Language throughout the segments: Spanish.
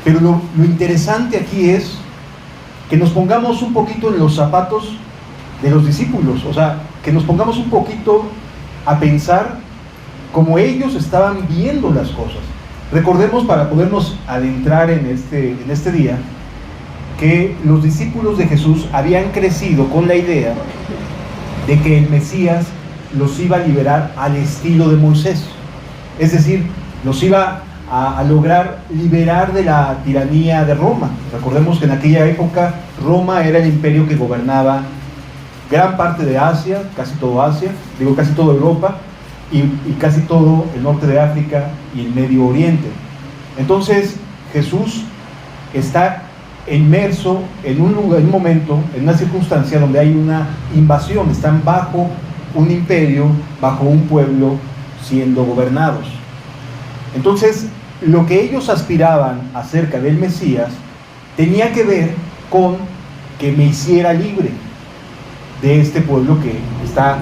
Pero lo interesante aquí es que nos pongamos un poquito en los zapatos de los discípulos, o sea, que nos pongamos un poquito a pensar como ellos estaban viendo las cosas. Recordemos, para podernos adentrar en este día, que los discípulos de Jesús habían crecido con la idea de que el Mesías los iba a liberar al estilo de Moisés, es decir, los iba a lograr liberar de la tiranía de Roma. Recordemos que en aquella época Roma era el imperio que gobernaba gran parte de Asia, casi toda Europa y casi todo el norte de África y el Medio Oriente. Entonces Jesús está inmerso en un lugar, en un momento, en una circunstancia donde hay una invasión, están bajo un imperio, bajo un pueblo siendo gobernados. Entonces, lo que ellos aspiraban acerca del Mesías tenía que ver con que me hiciera libre de este pueblo que está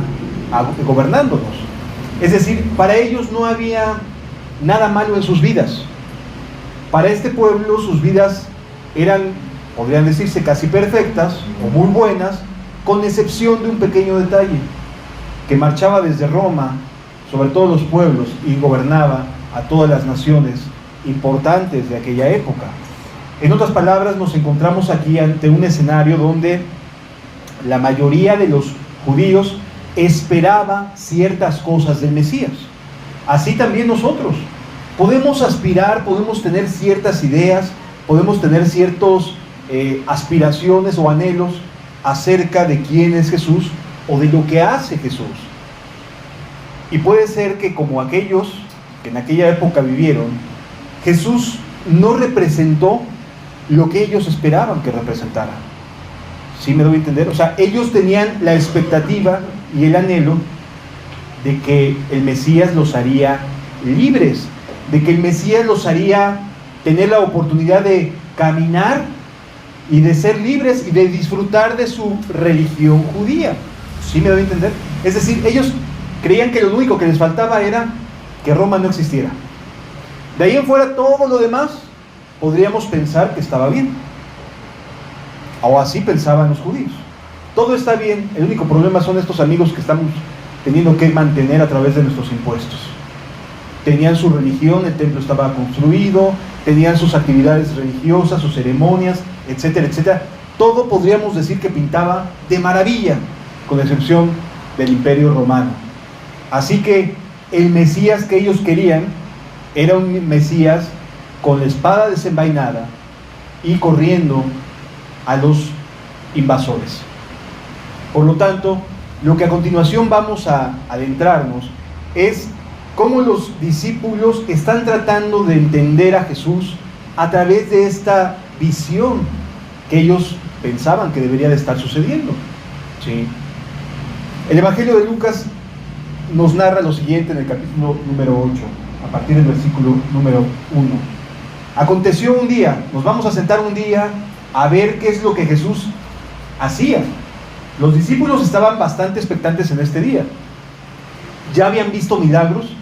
gobernándonos. Es decir, para ellos no había nada malo en sus vidas. Para este pueblo sus vidas eran, podrían decirse, casi perfectas o muy buenas, con excepción de un pequeño detalle, que marchaba desde Roma sobre todos los pueblos y gobernaba a todas las naciones importantes de aquella época. En otras palabras, nos encontramos aquí ante un escenario donde la mayoría de los judíos esperaba ciertas cosas del Mesías. Así también nosotros podemos aspirar, podemos tener ciertas ideas, podemos tener ciertas aspiraciones o anhelos acerca de quién es Jesús o de lo que hace Jesús. Y puede ser que, como aquellos que en aquella época vivieron, Jesús no representó lo que ellos esperaban que representara. ¿Sí me doy a entender? O sea, ellos tenían la expectativa y el anhelo de que el Mesías los haría libres, de que el Mesías los haría tener la oportunidad de caminar y de ser libres y de disfrutar de su religión judía. ¿Sí me doy a entender? Es decir, ellos creían que lo único que les faltaba era que Roma no existiera. De ahí en fuera, todo lo demás podríamos pensar que estaba bien, o así pensaban los judíos. Todo está bien, el único problema son estos amigos que estamos teniendo que mantener a través de nuestros impuestos. Tenían su religión, el templo estaba construido, tenían sus actividades religiosas, sus ceremonias, etcétera, etcétera. Todo podríamos decir que pintaba de maravilla, con excepción del imperio romano. Así que el Mesías que ellos querían era un Mesías con la espada desenvainada y corriendo a los invasores. Por lo tanto, lo que a continuación vamos a adentrarnos es cómo los discípulos están tratando de entender a Jesús a través de esta visión que ellos pensaban que debería de estar sucediendo. ¿Sí? El Evangelio de Lucas nos narra lo siguiente en el capítulo número 8, a partir del versículo número 1. Aconteció un día, nos vamos a sentar un día a ver qué es lo que Jesús hacía. Los discípulos estaban bastante expectantes en este día. Ya habían visto milagros,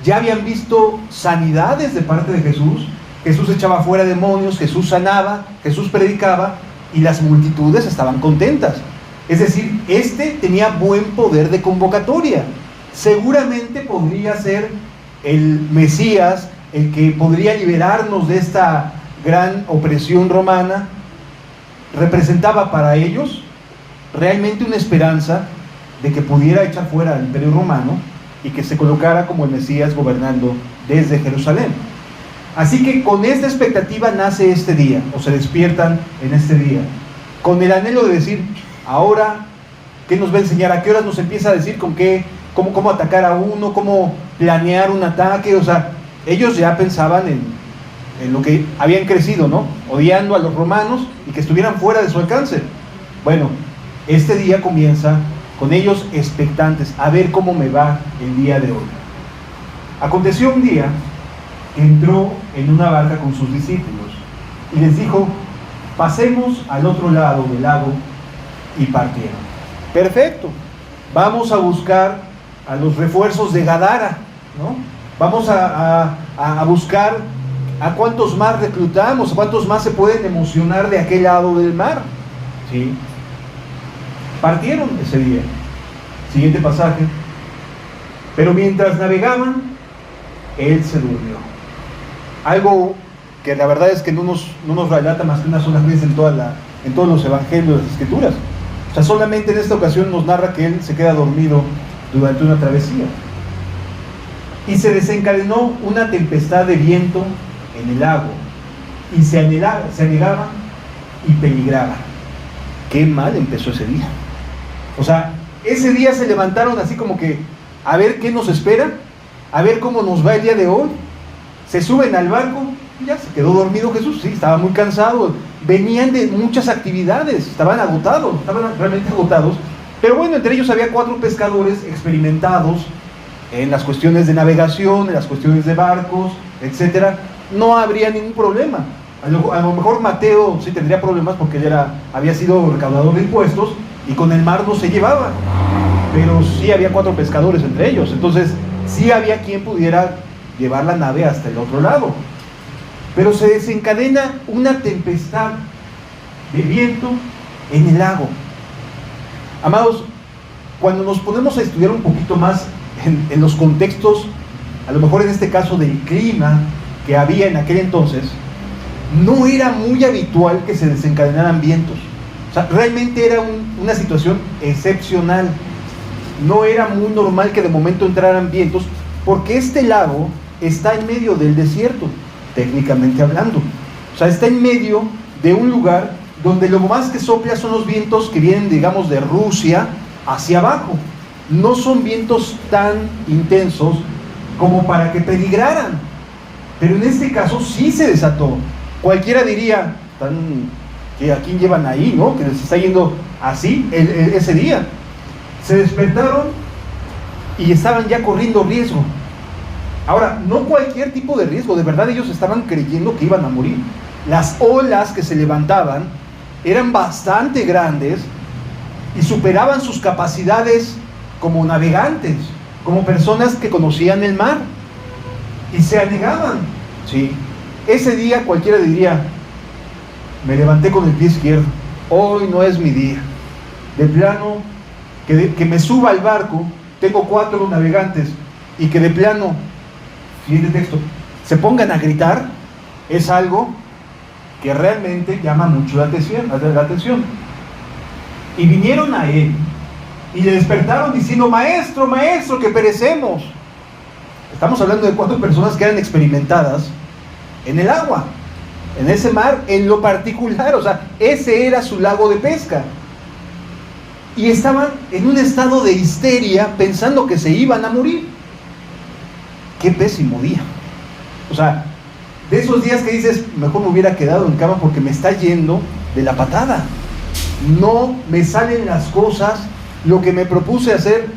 ya habían visto sanidades de parte de Jesús. Jesús echaba fuera demonios, Jesús sanaba, Jesús predicaba, y las multitudes estaban contentas. Es decir, este tenía buen poder de convocatoria. Seguramente podría ser el Mesías, el que podría liberarnos de esta gran opresión romana. Representaba para ellos realmente una esperanza de que pudiera echar fuera al imperio romano y que se colocara como el Mesías gobernando desde Jerusalén. Así que con esta expectativa nace este día, o se despiertan en este día, con el anhelo de decir, ahora, ¿qué nos va a enseñar? ¿A qué horas nos empieza a decir cómo atacar a uno, cómo planear un ataque? O sea, ellos ya pensaban en lo que habían crecido, ¿no? Odiando a los romanos y que estuvieran fuera de su alcance. Bueno, este día comienza con ellos expectantes, a ver cómo me va el día de hoy. Aconteció un día que entró en una barca con sus discípulos y les dijo, pasemos al otro lado del lago, y partieron. Perfecto, vamos a buscar a los refuerzos de Gadara, ¿no? Vamos a buscar ¿A cuántos más reclutamos? ¿A cuántos más se pueden emocionar de aquel lado del mar? ¿Sí? Partieron ese día. Siguiente pasaje. Pero mientras navegaban, él se durmió. Algo que la verdad es que no nos relata más que una sola vez en todos los evangelios de las escrituras. O sea, solamente en esta ocasión nos narra que él se queda dormido durante una travesía. Y se desencadenó una tempestad de viento en el lago, y se anegaban y peligraban. Qué mal empezó ese día. O sea, ese día se levantaron así como que a ver qué nos espera, a ver cómo nos va el día de hoy. Se suben al barco, y ya se quedó dormido Jesús. Sí, estaba muy cansado, venían de muchas actividades, estaban realmente agotados. Pero bueno, entre ellos había 4 pescadores experimentados en las cuestiones de navegación, en las cuestiones de barcos, etcétera. No habría ningún problema. A lo mejor Mateo sí tendría problemas porque él había sido recaudador de impuestos y con el mar no se llevaba, pero sí había 4 pescadores entre ellos, entonces sí había quien pudiera llevar la nave hasta el otro lado. Pero se desencadena una tempestad de viento en el lago. Amados, cuando nos ponemos a estudiar un poquito más en los contextos, a lo mejor en este caso del clima que había en aquel entonces, no era muy habitual que se desencadenaran vientos. O sea, realmente era una situación excepcional. No era muy normal que de momento entraran vientos, porque este lago está en medio del desierto, técnicamente hablando. O sea, está en medio de un lugar donde lo más que sopla son los vientos que vienen, digamos, de Rusia hacia abajo. No son vientos tan intensos como para que peligraran. Pero en este caso sí se desató. Cualquiera diría, ¿a quién llevan ahí, no? Que les está yendo así ese día. Se despertaron y estaban ya corriendo riesgo. Ahora, no cualquier tipo de riesgo, de verdad ellos estaban creyendo que iban a morir. Las olas que se levantaban eran bastante grandes y superaban sus capacidades como navegantes, como personas que conocían el mar, y se anegaban. Sí. Ese día cualquiera diría, me levanté con el pie izquierdo, hoy no es mi día. De plano, que me suba al barco, tengo 4 navegantes, y que de plano, siguiente texto, se pongan a gritar, es algo que realmente llama mucho la atención. Y vinieron a él, y le despertaron diciendo, maestro, maestro, que perecemos. Estamos hablando de 4 personas que eran experimentadas en el agua, en ese mar en lo particular. O sea, ese era su lago de pesca. Y estaban en un estado de histeria pensando que se iban a morir. Qué pésimo día. O sea, de esos días que dices, mejor me hubiera quedado en cama porque me está yendo de la patada. No me salen las cosas, lo que me propuse hacer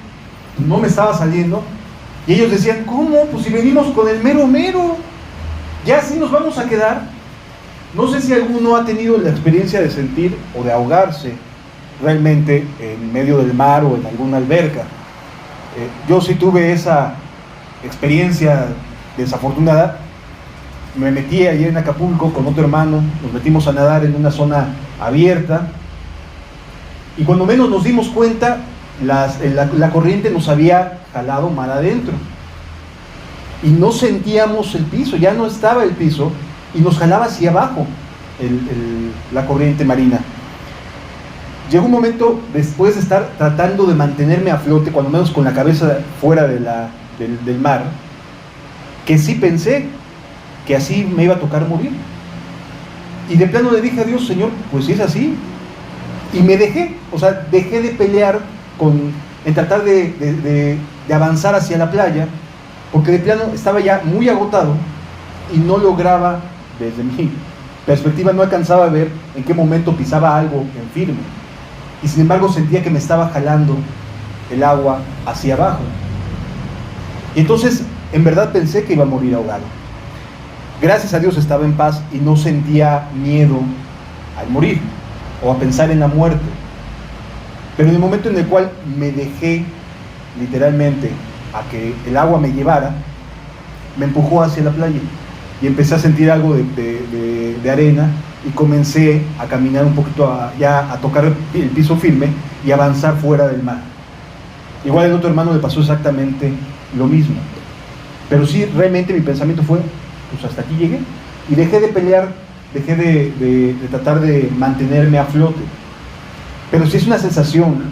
no me estaba saliendo. Y ellos decían, ¿cómo? Pues si venimos con el mero mero, ya así nos vamos a quedar. No sé si alguno ha tenido la experiencia de sentir o de ahogarse realmente en medio del mar o en alguna alberca. Yo sí tuve esa experiencia desafortunada. Me metí ayer en Acapulco con otro hermano, nos metimos a nadar en una zona abierta y cuando menos nos dimos cuenta, la corriente nos había jalado mar adentro y no sentíamos el piso, ya no estaba el piso y nos jalaba hacia abajo la corriente marina. Llegó un momento, después de estar tratando de mantenerme a flote, cuando menos con la cabeza fuera del mar, que sí pensé que así me iba a tocar morir. Y de plano le dije a Dios, Señor, pues si es así. Y me dejé de pelear en tratar de avanzar hacia la playa, porque de plano estaba ya muy agotado y no lograba, desde mi perspectiva, no alcanzaba a ver en qué momento pisaba algo en firme. Y sin embargo sentía que me estaba jalando el agua hacia abajo. Y entonces, en verdad pensé que iba a morir ahogado. Gracias a Dios estaba en paz y no sentía miedo al morir o a pensar en la muerte. Pero en el momento en el cual me dejé literalmente a que el agua me llevara, me empujó hacia la playa. y empecé a sentir algo de arena y comencé a caminar un poquito, ya a tocar el piso firme y avanzar fuera del mar. Igual el otro hermano le pasó exactamente lo mismo. Pero sí, realmente mi pensamiento fue, pues hasta aquí llegué. Y dejé de pelear, dejé de tratar de mantenerme a flote. Pero sí es una sensación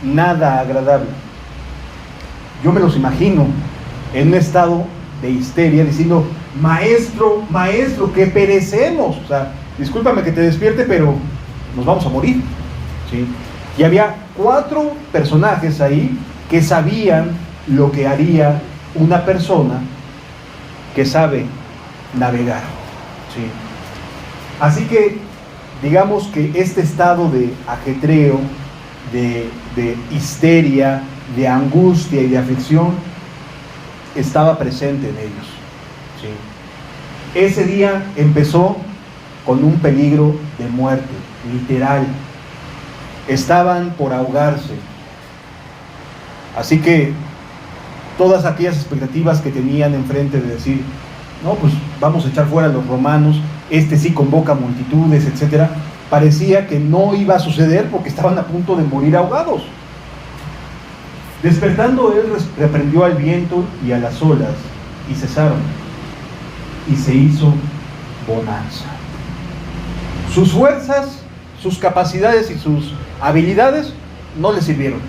nada agradable. Yo me los imagino en un estado de histeria diciendo, maestro, maestro, que perecemos. O sea, discúlpame que te despierte, pero nos vamos a morir. ¿Sí? Y había 4 personajes ahí que sabían lo que haría una persona que sabe navegar. ¿Sí? Así que digamos que este estado de ajetreo, de histeria, de angustia y de aflicción estaba presente en ellos. ¿Sí? Ese día empezó con un peligro de muerte, literal. Estaban por ahogarse. Así que todas aquellas expectativas que tenían enfrente de decir, no, pues vamos a echar fuera a los romanos, este sí convoca multitudes, etcétera, parecía que no iba a suceder porque estaban a punto de morir ahogados. Despertando él reprendió al viento y a las olas y cesaron, y se hizo bonanza. Sus fuerzas, sus capacidades y sus habilidades no les sirvieron.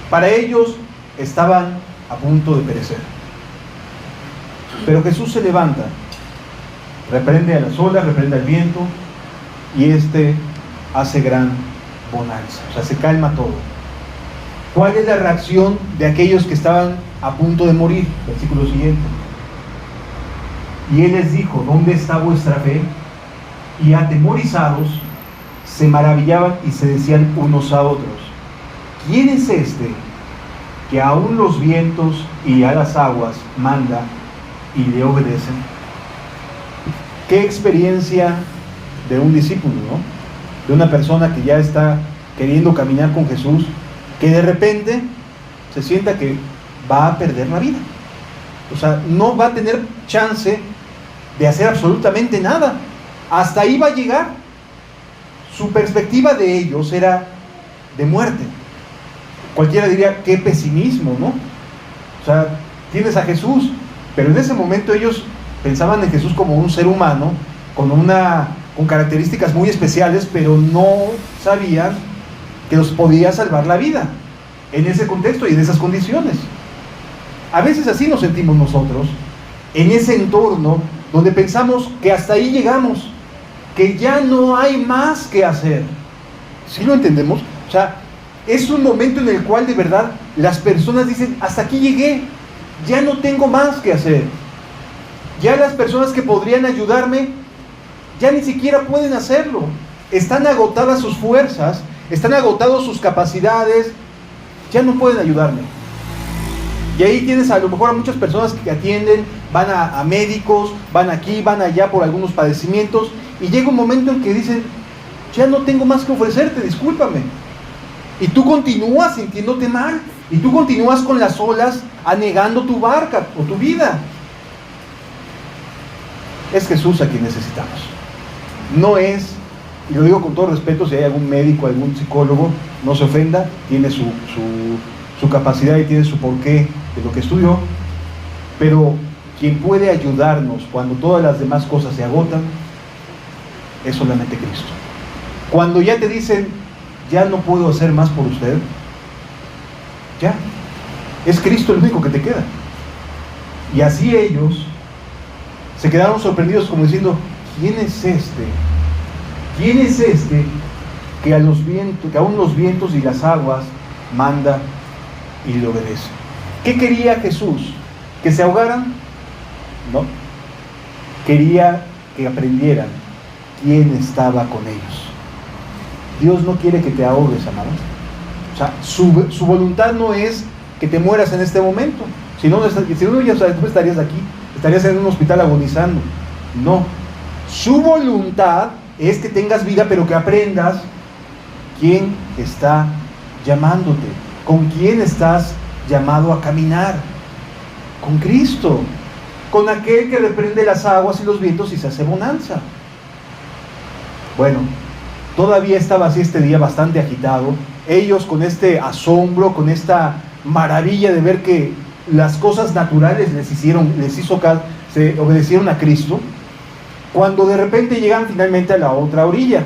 Para ellos estaban a punto de perecer. Pero Jesús se levanta, reprende a las olas, reprende al viento, y este hace gran bonanza. O sea, se calma todo. ¿Cuál es la reacción de aquellos que estaban a punto de morir? Versículo siguiente. Y él les dijo, ¿dónde está vuestra fe? Y atemorizados se maravillaban y se decían unos a otros, ¿quién es este que aún los vientos y a las aguas manda y le obedecen? Qué experiencia de un discípulo, ¿no? De una persona que ya está queriendo caminar con Jesús, que de repente se sienta que va a perder la vida. O sea, no va a tener chance de hacer absolutamente nada. Hasta ahí va a llegar. Su perspectiva de ellos era de muerte. Cualquiera diría, qué pesimismo, ¿no? O sea, tienes a Jesús, pero en ese momento ellos pensaban en Jesús como un ser humano, con características muy especiales, pero no sabían que los podía salvar la vida en ese contexto y en esas condiciones. A veces así nos sentimos nosotros, en ese entorno donde pensamos que hasta ahí llegamos, que ya no hay más que hacer. ¿Sí lo entendemos? O sea, es un momento en el cual de verdad las personas dicen, hasta aquí llegué, ya no tengo más que hacer. Ya las personas que podrían ayudarme, ya ni siquiera pueden hacerlo. Están agotadas sus fuerzas, están agotadas sus capacidades, ya no pueden ayudarme. Y ahí tienes a lo mejor a muchas personas que atienden, van a médicos, van aquí, van allá por algunos padecimientos, y llega un momento en que dicen, ya no tengo más que ofrecerte, discúlpame. Y tú continúas sintiéndote mal, y tú continúas con las olas anegando tu barca o tu vida. Es Jesús a quien necesitamos. No es, y lo digo con todo respeto, si hay algún médico, algún psicólogo, no se ofenda, tiene su capacidad y tiene su porqué de lo que estudió, pero quien puede ayudarnos cuando todas las demás cosas se agotan es solamente Cristo. Cuando ya te dicen, ya no puedo hacer más por usted, ya, es Cristo el único que te queda. Y así ellos se quedaron sorprendidos como diciendo, ¿quién es este? ¿Quién es este que aún los vientos y las aguas manda y le obedece? ¿Qué quería Jesús? ¿Que se ahogaran? No. Quería que aprendieran quién estaba con ellos. Dios no quiere que te ahogues, amados. O sea, su voluntad no es que te mueras en este momento. Si no ya tú estarías aquí, estarías en un hospital agonizando. No. Su voluntad es que tengas vida, pero que aprendas quién está llamándote, con quién estás llamado a caminar. Con Cristo. con aquel que reprende las aguas y los vientos y se hace bonanza. Bueno, todavía estaba así este día bastante agitado. Ellos con este asombro, con esta maravilla de ver que las cosas naturales se obedecieron a Cristo, cuando de repente llegan finalmente a la otra orilla.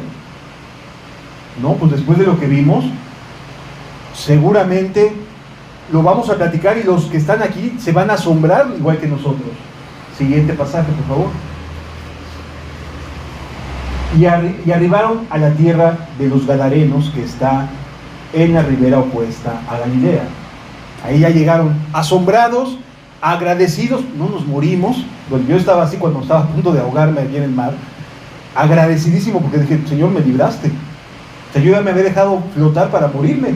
No, pues después de lo que vimos, seguramente lo vamos a platicar y los que están aquí se van a asombrar igual que nosotros. Siguiente pasaje, por favor. Y arribaron a la tierra de los Gadarenos, que está en la ribera opuesta a Galilea. Ahí ya llegaron asombrados, agradecidos. No nos morimos. Bueno, yo estaba así cuando estaba a punto de ahogarme allí en el mar, agradecidísimo, porque dije: Señor, me libraste. O sea, yo ya me había dejado flotar para morirme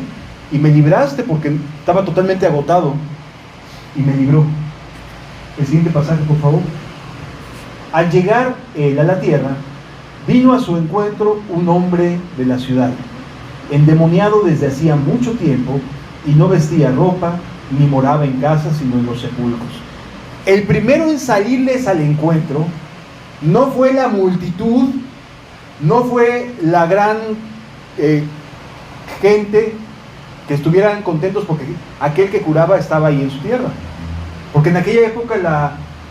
y me libraste, porque estaba totalmente agotado y me libró. El siguiente pasaje, por favor. Al llegar él a la tierra, vino a su encuentro un hombre de la ciudad, endemoniado desde hacía mucho tiempo, y no vestía ropa, ni moraba en casa, sino en los sepulcros. El primero en salirles al encuentro no fue la multitud, no fue la gran gente que estuvieran contentos porque aquel que curaba estaba ahí en su tierra. Porque en aquella época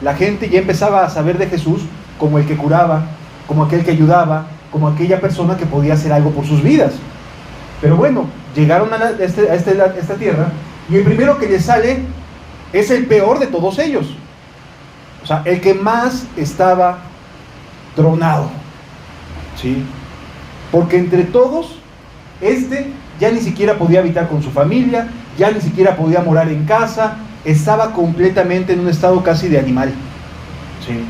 la gente ya empezaba a saber de Jesús como el que curaba, como aquel que ayudaba, como aquella persona que podía hacer algo por sus vidas. Pero bueno, llegaron a esta tierra, y el primero que les sale es el peor de todos ellos. O sea, el que más estaba tronado, ¿sí? Porque entre todos, ya ni siquiera podía habitar con su familia, ya ni siquiera podía morar en casa, estaba completamente en un estado casi de animal, ¿sí?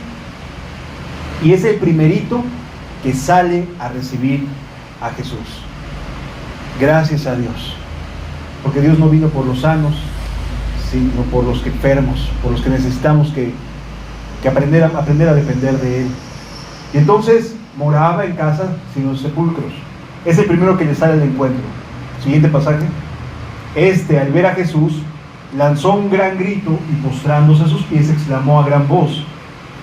Y es el primerito que sale a recibir a Jesús. Gracias a Dios, porque Dios no vino por los sanos, sino por los enfermos, por los que necesitamos que aprender a depender de Él. Y entonces moraba en casa, sin los sepulcros. Es el primero que le sale al encuentro. Siguiente pasaje. Al ver a Jesús, lanzó un gran grito y postrándose a sus pies exclamó a gran voz: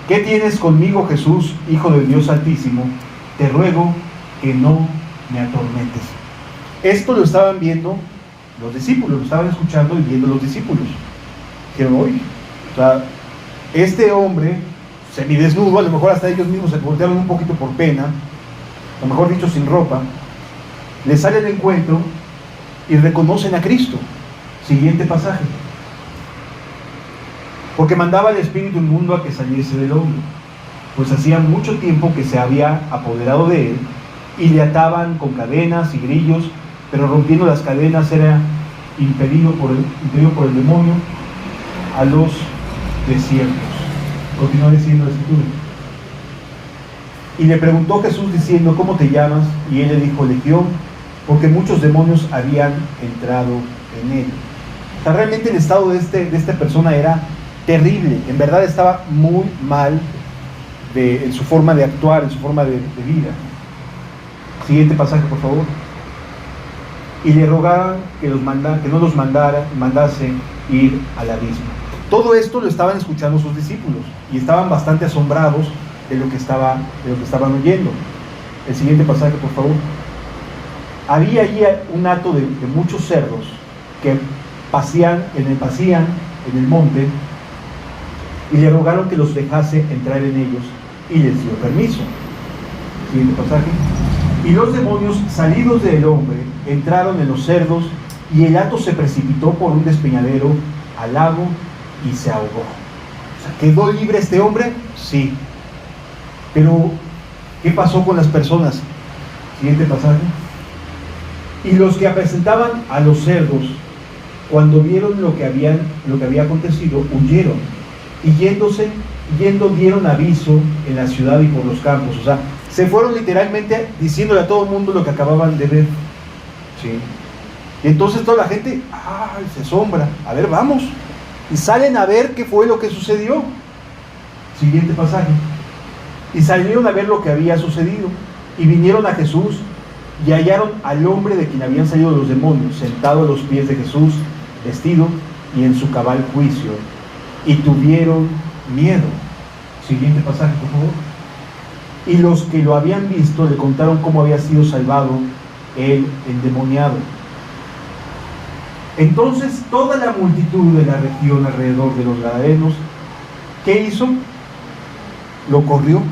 ¿qué tienes conmigo, Jesús, Hijo del Dios Altísimo? Te ruego que no me atormentes. Esto lo estaban viendo los discípulos, lo estaban escuchando y viendo los discípulos. Dijeron: oye, o sea, este hombre semidesnudo, a lo mejor hasta ellos mismos se voltearon un poquito por pena, o mejor dicho, sin ropa, le sale al encuentro y reconocen a Cristo. Siguiente pasaje. Porque mandaba al espíritu inmundo a que saliese del hombre, pues hacía mucho tiempo que se había apoderado de él, y le ataban con cadenas y grillos, pero rompiendo las cadenas era impedido por el demonio a los desiertos. Continúa diciendo la escritura. Y le preguntó Jesús diciendo: ¿cómo te llamas? Y él le dijo: Legión, porque muchos demonios habían entrado en él. O sea, realmente el estado de esta persona era terrible. En verdad estaba muy mal en su forma de actuar, en su forma de vida. Siguiente pasaje, por favor. Y le rogaban que no los mandase ir al abismo. Todo esto lo estaban escuchando sus discípulos y estaban bastante asombrados de lo que estaban oyendo. El siguiente pasaje, por favor. Había allí un hato de muchos cerdos que pasían en el monte, y le rogaron que los dejase entrar en ellos, y les dio permiso. Siguiente pasaje. Y los demonios, salidos del hombre, entraron en los cerdos, y el hato se precipitó por un despeñadero al lago y se ahogó. O sea, ¿quedó libre este hombre? Sí. Pero, ¿qué pasó con las personas? Siguiente pasaje. Y los que apacentaban a los cerdos, cuando vieron lo que había acontecido, huyeron, y yendo dieron aviso en la ciudad y por los campos. O sea, se fueron literalmente diciéndole a todo el mundo lo que acababan de ver. ¿Sí? Y entonces toda la gente se asombra. A ver, vamos. Y salen a ver qué fue lo que sucedió. Siguiente pasaje. Y salieron a ver lo que había sucedido, y vinieron a Jesús, y hallaron al hombre de quien habían salido los demonios, sentado a los pies de Jesús, vestido y en su cabal juicio, y tuvieron miedo. Siguiente pasaje, por favor. Y los que lo habían visto le contaron cómo había sido salvado el endemoniado. Entonces toda la multitud de la región alrededor de los gadarenos, ¿qué hizo? Lo corrió.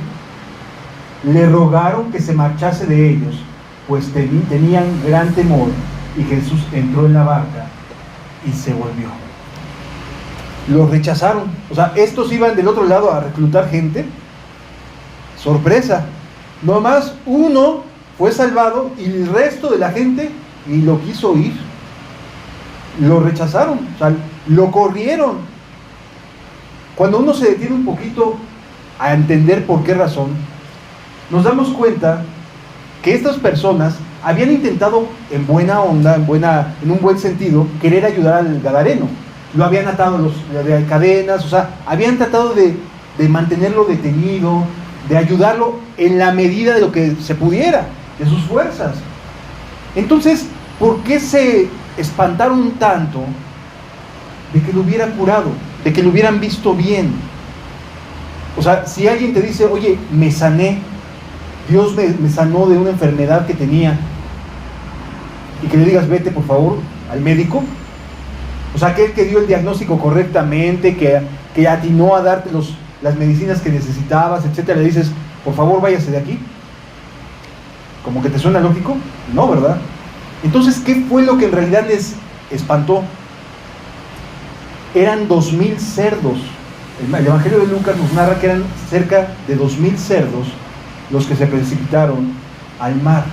Le rogaron que se marchase de ellos, pues tenían gran temor, y Jesús entró en la barca y se volvió. Lo rechazaron. O sea, estos iban del otro lado a reclutar gente. Sorpresa. Nomás uno fue salvado y el resto de la gente ni lo quiso oír. Lo rechazaron, o sea, lo corrieron. Cuando uno se detiene un poquito a entender por qué razón, nos damos cuenta que estas personas habían intentado en buena onda, en un buen sentido, querer ayudar al gadareno. Lo habían atado de cadenas, o sea, habían tratado de mantenerlo detenido, de ayudarlo en la medida de lo que se pudiera, de sus fuerzas. Entonces, ¿por qué se espantaron tanto de que lo hubiera curado, de que lo hubieran visto bien? O sea, si alguien te dice, oye, me sané, Dios me sanó de una enfermedad que tenía, y que le digas, vete por favor al médico, o sea, aquel que dio el diagnóstico correctamente, que atinó a darte las medicinas que necesitabas, etcétera, le dices, por favor váyase de aquí, como que te suena lógico, no, ¿verdad? Entonces, ¿qué fue lo que en realidad les espantó? Eran 2,000 cerdos. El Evangelio de Lucas nos narra que eran cerca de 2,000 cerdos los que se precipitaron al mar.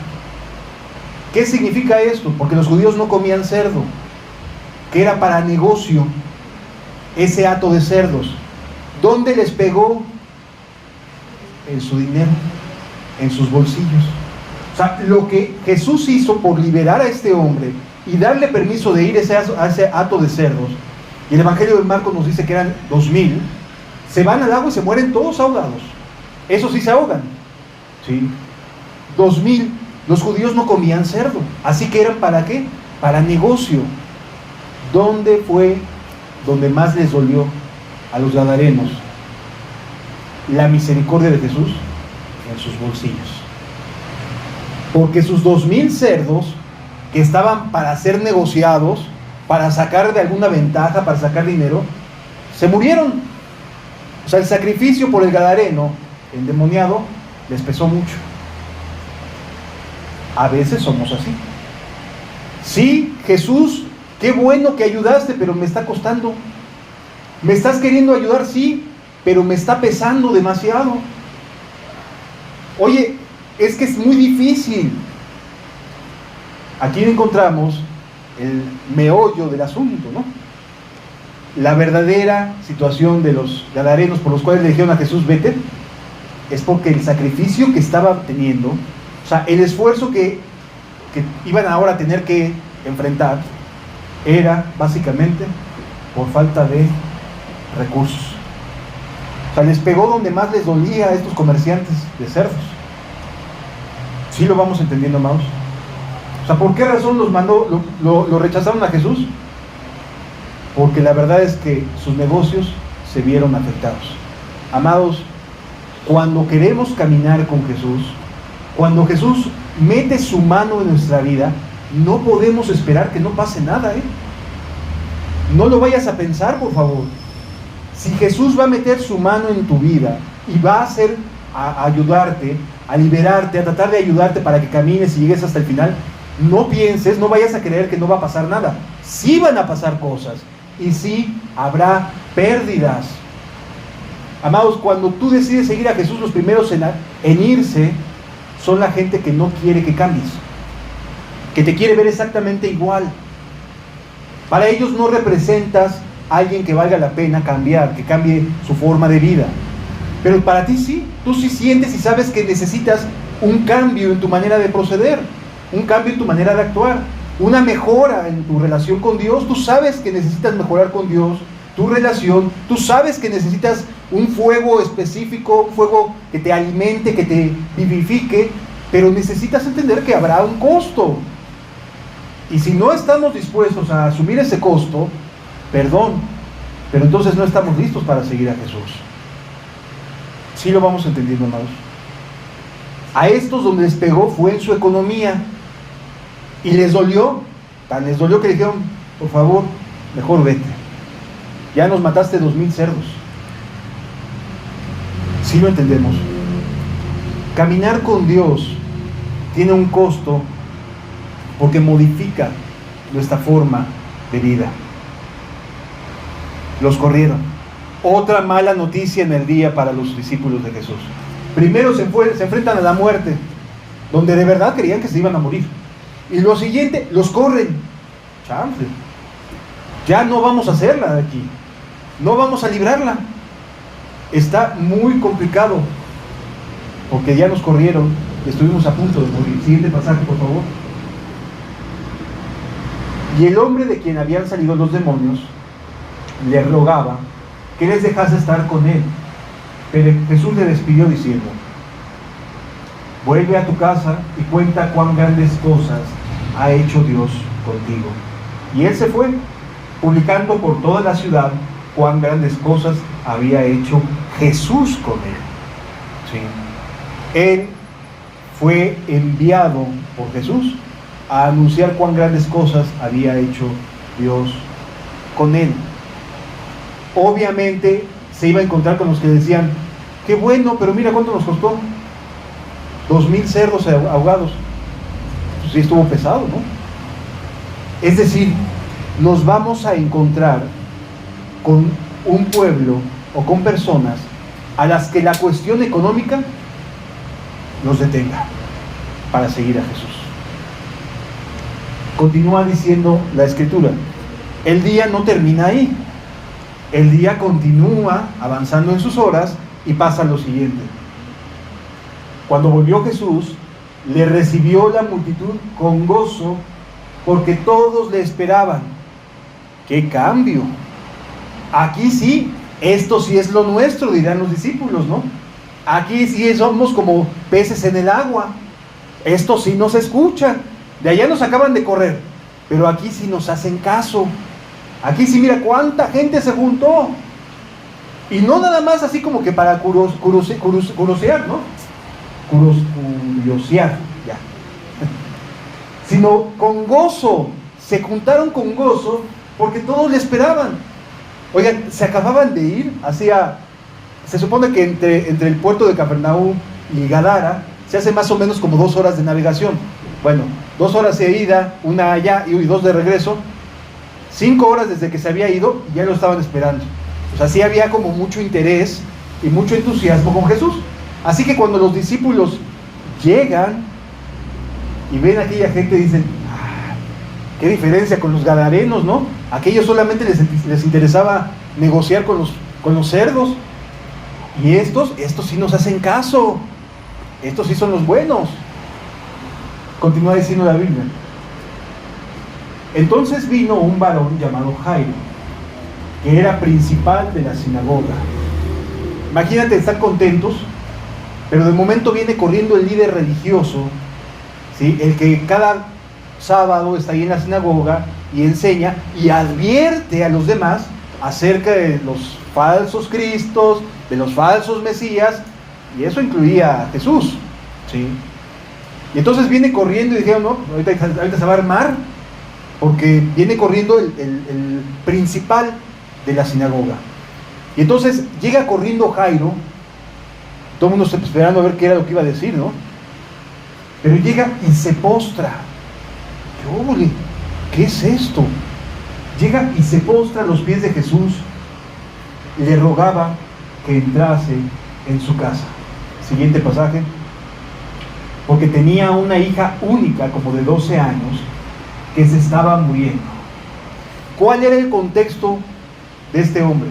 ¿Qué significa esto? Porque los judíos no comían cerdo, que era para negocio ese hato de cerdos. ¿Dónde les pegó? En su dinero, en sus bolsillos. O sea, lo que Jesús hizo por liberar a este hombre y darle permiso de ir a ese hato de cerdos, y el Evangelio de Marcos nos dice que eran 2,000, se van al agua y se mueren todos ahogados. Esos sí se ahogan, ¿sí? 2,000, los judíos no comían cerdo, así que eran ¿para qué? Para negocio. ¿Dónde fue donde más les dolió a los gadarenos la misericordia de Jesús? En sus bolsillos. Porque sus 2,000 cerdos, que estaban para ser negociados, para sacar de alguna ventaja, para sacar dinero, se murieron. O sea, el sacrificio por el gadareno endemoniado les pesó mucho. A veces somos así. Sí, Jesús, qué bueno que ayudaste, pero me está costando. Me estás queriendo ayudar, sí, pero me está pesando demasiado. Oye, es que es muy difícil. Aquí encontramos el meollo del asunto, ¿no? La verdadera situación de los gadarenos por los cuales le dijeron a Jesús, vete, es porque el sacrificio que estaba teniendo, o sea, el esfuerzo que iban ahora a tener que enfrentar, era básicamente por falta de recursos. O sea, les pegó donde más les dolía a estos comerciantes de cerdos. ¿Sí lo vamos entendiendo, amados? O sea, ¿por qué razón lo rechazaron a Jesús? Porque la verdad es que sus negocios se vieron afectados. Amados, cuando queremos caminar con Jesús, cuando Jesús mete su mano en nuestra vida, no podemos esperar que no pase nada, ¿eh? No lo vayas a pensar, por favor. Si Jesús va a meter su mano en tu vida y va a ayudarte, a liberarte, a tratar de ayudarte para que camines y llegues hasta el final, no pienses, no vayas a creer que no va a pasar nada. Sí van a pasar cosas y sí habrá pérdidas. Amados, cuando tú decides seguir a Jesús, los primeros en irse son la gente que no quiere que cambies, que te quiere ver exactamente igual. Para ellos no representas a alguien que valga la pena cambiar, que cambie su forma de vida. Pero para ti sí, tú sí sientes y sabes que necesitas un cambio en tu manera de proceder, un cambio en tu manera de actuar, una mejora en tu relación con Dios. Tú sabes que necesitas mejorar con Dios tu relación, tú sabes que necesitas un fuego específico, un fuego que te alimente, que te vivifique, pero necesitas entender que habrá un costo. Y si no estamos dispuestos a asumir ese costo, perdón, pero entonces no estamos listos para seguir a Jesús. Sí lo vamos entendiendo, amados. A estos donde les pegó fue en su economía. Y les dolió, tan les dolió que le dijeron, por favor, mejor vete. Ya nos mataste 2,000 cerdos. Sí lo entendemos. Caminar con Dios tiene un costo porque modifica nuestra forma de vida. Los corrieron. Otra mala noticia en el día para los discípulos de Jesús. Primero se enfrentan a la muerte, donde de verdad creían que se iban a morir. Y lo siguiente, los corren. Chanfle. Ya no vamos a hacerla de aquí. No vamos a librarla. Está muy complicado, porque ya nos corrieron y estuvimos a punto de morir. Siguiente pasaje, por favor. Y el hombre de quien habían salido los demonios le rogaba que les dejase estar con él. Pero Jesús le despidió diciendo: vuelve a tu casa y cuenta cuán grandes cosas ha hecho Dios contigo. Y él se fue, publicando por toda la ciudad cuán grandes cosas había hecho Jesús con él. ¿Sí? Él fue enviado por Jesús a anunciar cuán grandes cosas había hecho Dios con él. Obviamente se iba a encontrar con los que decían: qué bueno, pero mira cuánto nos costó, 2,000 cerdos ahogados. Pues sí estuvo pesado, ¿no? Es decir, nos vamos a encontrar con un pueblo o con personas a las que la cuestión económica los detenga para seguir a Jesús. Continúa diciendo la Escritura: el día no termina ahí. El día continúa avanzando en sus horas y pasa lo siguiente. Cuando volvió Jesús, le recibió la multitud con gozo, porque todos le esperaban. ¡Qué cambio! Aquí sí, esto sí es lo nuestro, dirán los discípulos, ¿no? Aquí sí somos como peces en el agua. Esto sí nos escuchan. De allá nos acaban de correr, pero aquí sí nos hacen caso. Aquí sí, mira cuánta gente se juntó. Y no nada más así como que para curiosear, ¿no? Curiosear, ya. Sino con gozo. Se juntaron con gozo porque todos le esperaban. Oigan, se acababan de ir se supone que entre el puerto de Capernaum y Gadara se hace más o menos como 2 horas de navegación. Bueno, 2 horas de ida, 1 allá y 2 de regreso. 5 horas desde que se había ido y ya lo estaban esperando. O sea, sí había como mucho interés y mucho entusiasmo con Jesús. Así que cuando los discípulos llegan y ven a aquella gente, dicen: qué diferencia con los gadarenos, ¿no? A aquellos solamente les interesaba negociar con los cerdos. Y estos sí nos hacen caso. Estos sí son los buenos. Continúa diciendo la Biblia: entonces vino un varón llamado Jairo, que era principal de la sinagoga. Imagínate, están contentos, pero de momento viene corriendo el líder religioso, ¿sí? El que cada sábado está ahí en la sinagoga y enseña y advierte a los demás acerca de los falsos cristos, de los falsos mesías, y eso incluía a Jesús, ¿sí? Y entonces viene corriendo y dijeron: no, ahorita se va a armar, porque viene corriendo el principal de la sinagoga. Y entonces llega corriendo Jairo, todo el mundo está esperando a ver qué era lo que iba a decir, ¿no? Pero llega y se postra. ¿Qué es esto? Llega y se postra a los pies de Jesús y le rogaba que entrase en su casa. Siguiente pasaje. Porque tenía una hija única, como de 12 años, que se estaba muriendo. ¿Cuál era el contexto de este hombre?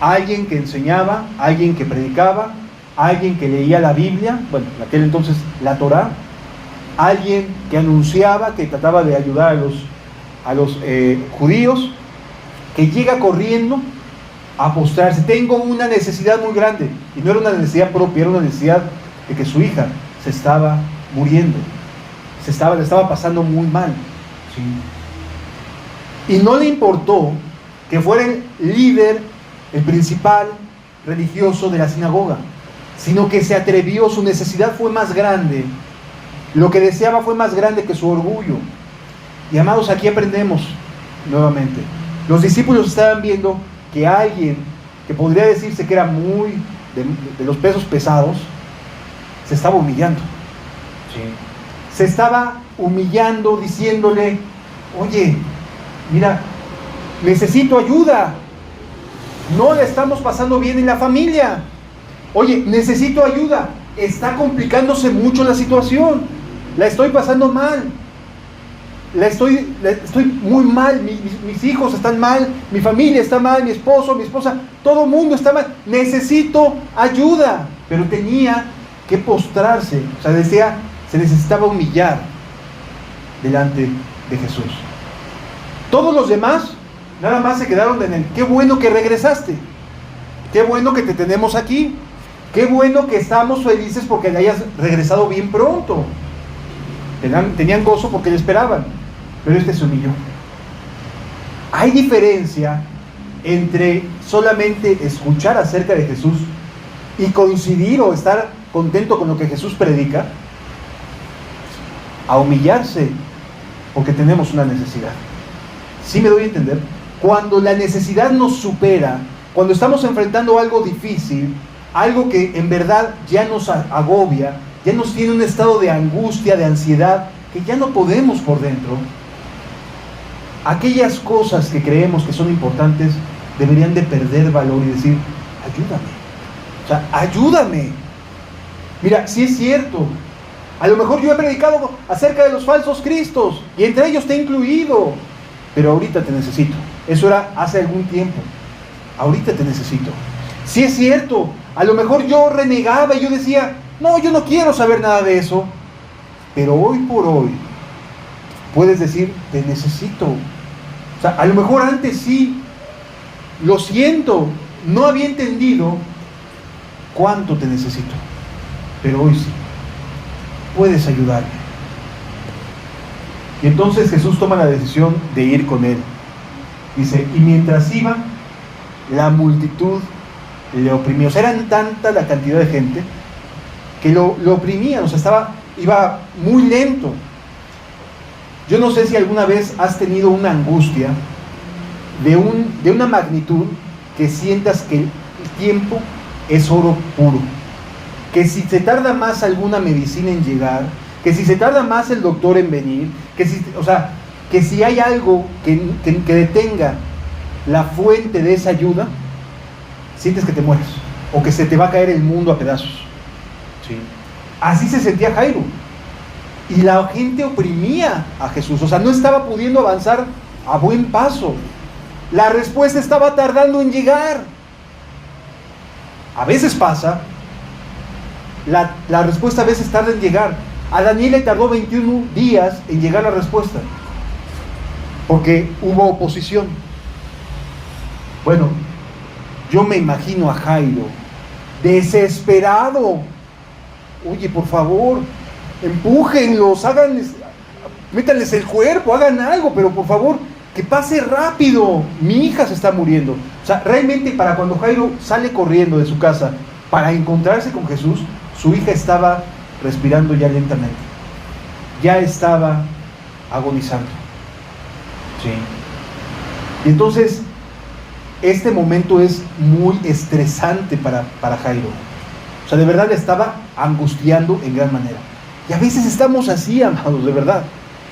Alguien que enseñaba, alguien que predicaba, alguien que leía la Biblia, bueno, en aquel entonces la Torá, alguien que anunciaba, que trataba de ayudar a los judíos, que llega corriendo a postrarse. Tengo una necesidad muy grande, y no era una necesidad propia, era una necesidad de que su hija se estaba muriendo, le estaba pasando muy mal, ¿sí? Y no le importó que fuera el líder, el principal, religioso de la sinagoga, sino que se atrevió, su necesidad fue más grande, lo que deseaba fue más grande que su orgullo. Y amados, aquí aprendemos nuevamente, los discípulos estaban viendo que alguien que podría decirse que era muy de los pesos pesados, se estaba humillando. Sí. Se estaba humillando, diciéndole: oye, mira, necesito ayuda, no la estamos pasando bien en la familia, oye, necesito ayuda, está complicándose mucho la situación, la estoy pasando mal, estoy muy mal, mis hijos están mal, mi familia está mal, mi esposo, mi esposa, todo el mundo está mal, necesito ayuda. Pero tenía que postrarse, o sea, se necesitaba humillar delante de Jesús. Todos los demás nada más se quedaron en el: qué bueno que regresaste, qué bueno que te tenemos aquí, qué bueno que estamos felices porque le hayas regresado bien pronto. Tenían gozo porque le esperaban, pero este se humilló. Hay diferencia entre solamente escuchar acerca de Jesús y coincidir o estar contento con lo que Jesús predica, a humillarse porque tenemos una necesidad. ¿Sí me doy a entender? Cuando la necesidad nos supera, cuando estamos enfrentando algo difícil, algo que en verdad ya nos agobia, ya nos tiene un estado de angustia, de ansiedad, que ya no podemos por dentro, aquellas cosas que creemos que son importantes deberían de perder valor y decir: ayúdame, o sea, ayúdame. Mira, sí es cierto, a lo mejor yo he predicado acerca de los falsos cristos y entre ellos te he incluido, pero ahorita te necesito. Eso era hace algún tiempo, ahorita te necesito. Sí es cierto, a lo mejor yo renegaba y yo decía: no, yo no quiero saber nada de eso, pero hoy por hoy puedes decir: te necesito. O sea, a lo mejor antes sí, lo siento, no había entendido cuánto te necesito, pero hoy sí, puedes ayudarme. Y entonces Jesús toma la decisión de ir con él. Dice: y mientras iba, la multitud le oprimía. O sea, eran tanta la cantidad de gente que lo oprimían, o sea, iba muy lento. Yo no sé si alguna vez has tenido una angustia de una magnitud que sientas que el tiempo es oro puro, que si se tarda más alguna medicina en llegar, que si se tarda más el doctor en venir, que si hay algo que detenga la fuente de esa ayuda, sientes que te mueres o que se te va a caer el mundo a pedazos. Sí. Así se sentía Jairo. Y la gente oprimía a Jesús, o sea, no estaba pudiendo avanzar a buen paso. La respuesta estaba tardando en llegar. A veces pasa, la respuesta a veces tarda en llegar. A Daniel le tardó 21 días en llegar la respuesta, porque hubo oposición. Bueno, yo me imagino a Jairo, desesperado. Oye, por favor, empújenlos, métanles el cuerpo, hagan algo, pero por favor, que pase rápido, mi hija se está muriendo. O sea, realmente para cuando Jairo sale corriendo de su casa para encontrarse con Jesús, su hija estaba respirando ya lentamente, ya estaba agonizando. Sí. Y entonces, este momento es muy estresante para Jairo. O sea, de verdad le estaba angustiando en gran manera. Y a veces estamos así, amados, de verdad.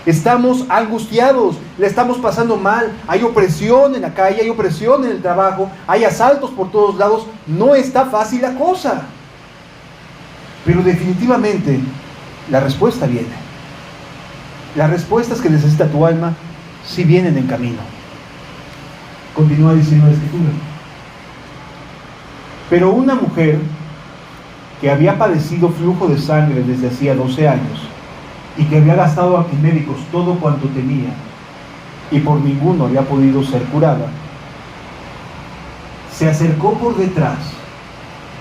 Estamos angustiados, le estamos pasando mal, hay opresión en la calle, hay opresión en el trabajo, hay asaltos por todos lados, no está fácil la cosa. Pero definitivamente la respuesta viene. Las respuestas que necesita tu alma sí vienen en camino. Continúa diciendo la Escritura. Pero una mujer que había padecido flujo de sangre desde hacía 12 años y que había gastado en médicos todo cuanto tenía y por ninguno había podido ser curada, se acercó por detrás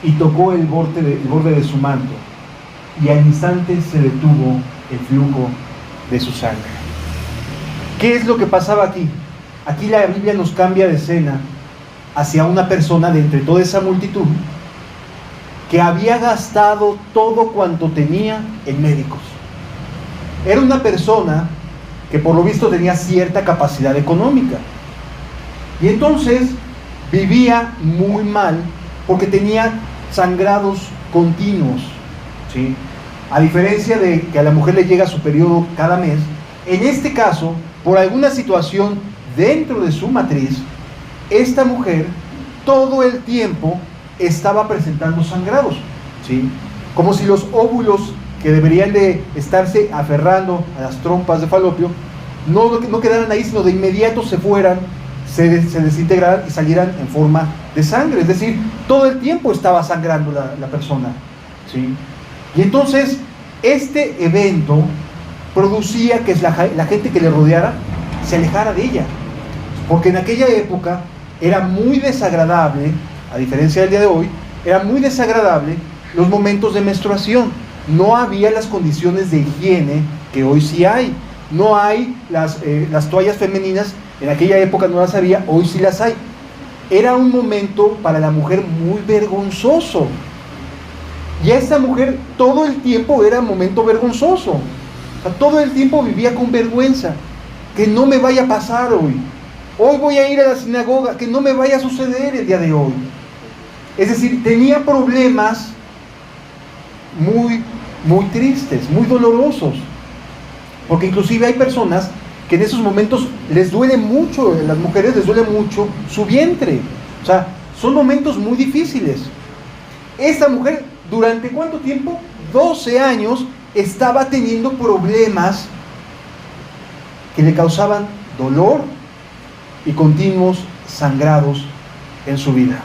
y tocó el borde de su manto, y al instante se detuvo el flujo de su sangre. ¿Qué es lo que pasaba aquí? Aquí la Biblia nos cambia de escena hacia una persona de entre toda esa multitud que había gastado todo cuanto tenía en médicos. Era una persona que por lo visto tenía cierta capacidad económica. Y entonces vivía muy mal porque tenía sangrados continuos, ¿sí? A diferencia de que a la mujer le llega su periodo cada mes, en este caso, por alguna situación dentro de su matriz, esta mujer todo el tiempo estaba presentando sangrados, ¿sí? Como si los óvulos que deberían de estarse aferrando a las trompas de Falopio no quedaran ahí, sino de inmediato se fueran, se desintegraran y salieran en forma de sangre. Es decir, todo el tiempo estaba sangrando la persona, ¿sí? Y entonces este evento producía que la gente que le rodeara se alejara de ella, porque en aquella época era muy desagradable, a diferencia del día de hoy, era muy desagradable los momentos de menstruación. No había las condiciones de higiene que hoy sí hay. No hay las toallas femeninas, en aquella época no las había, hoy sí las hay. Era un momento para la mujer muy vergonzoso. Y a esta mujer todo el tiempo era un momento vergonzoso. O sea, todo el tiempo vivía con vergüenza. Que no me vaya a pasar hoy. Hoy voy a ir a la sinagoga, que no me vaya a suceder el día de hoy. Es decir, tenía problemas muy tristes, muy dolorosos. Porque inclusive hay personas que en esos momentos les duele mucho, a las mujeres les duele mucho su vientre. O sea, son momentos muy difíciles. Esta mujer, ¿durante cuánto tiempo? 12 años estaba teniendo problemas que le causaban dolor y continuos sangrados en su vida.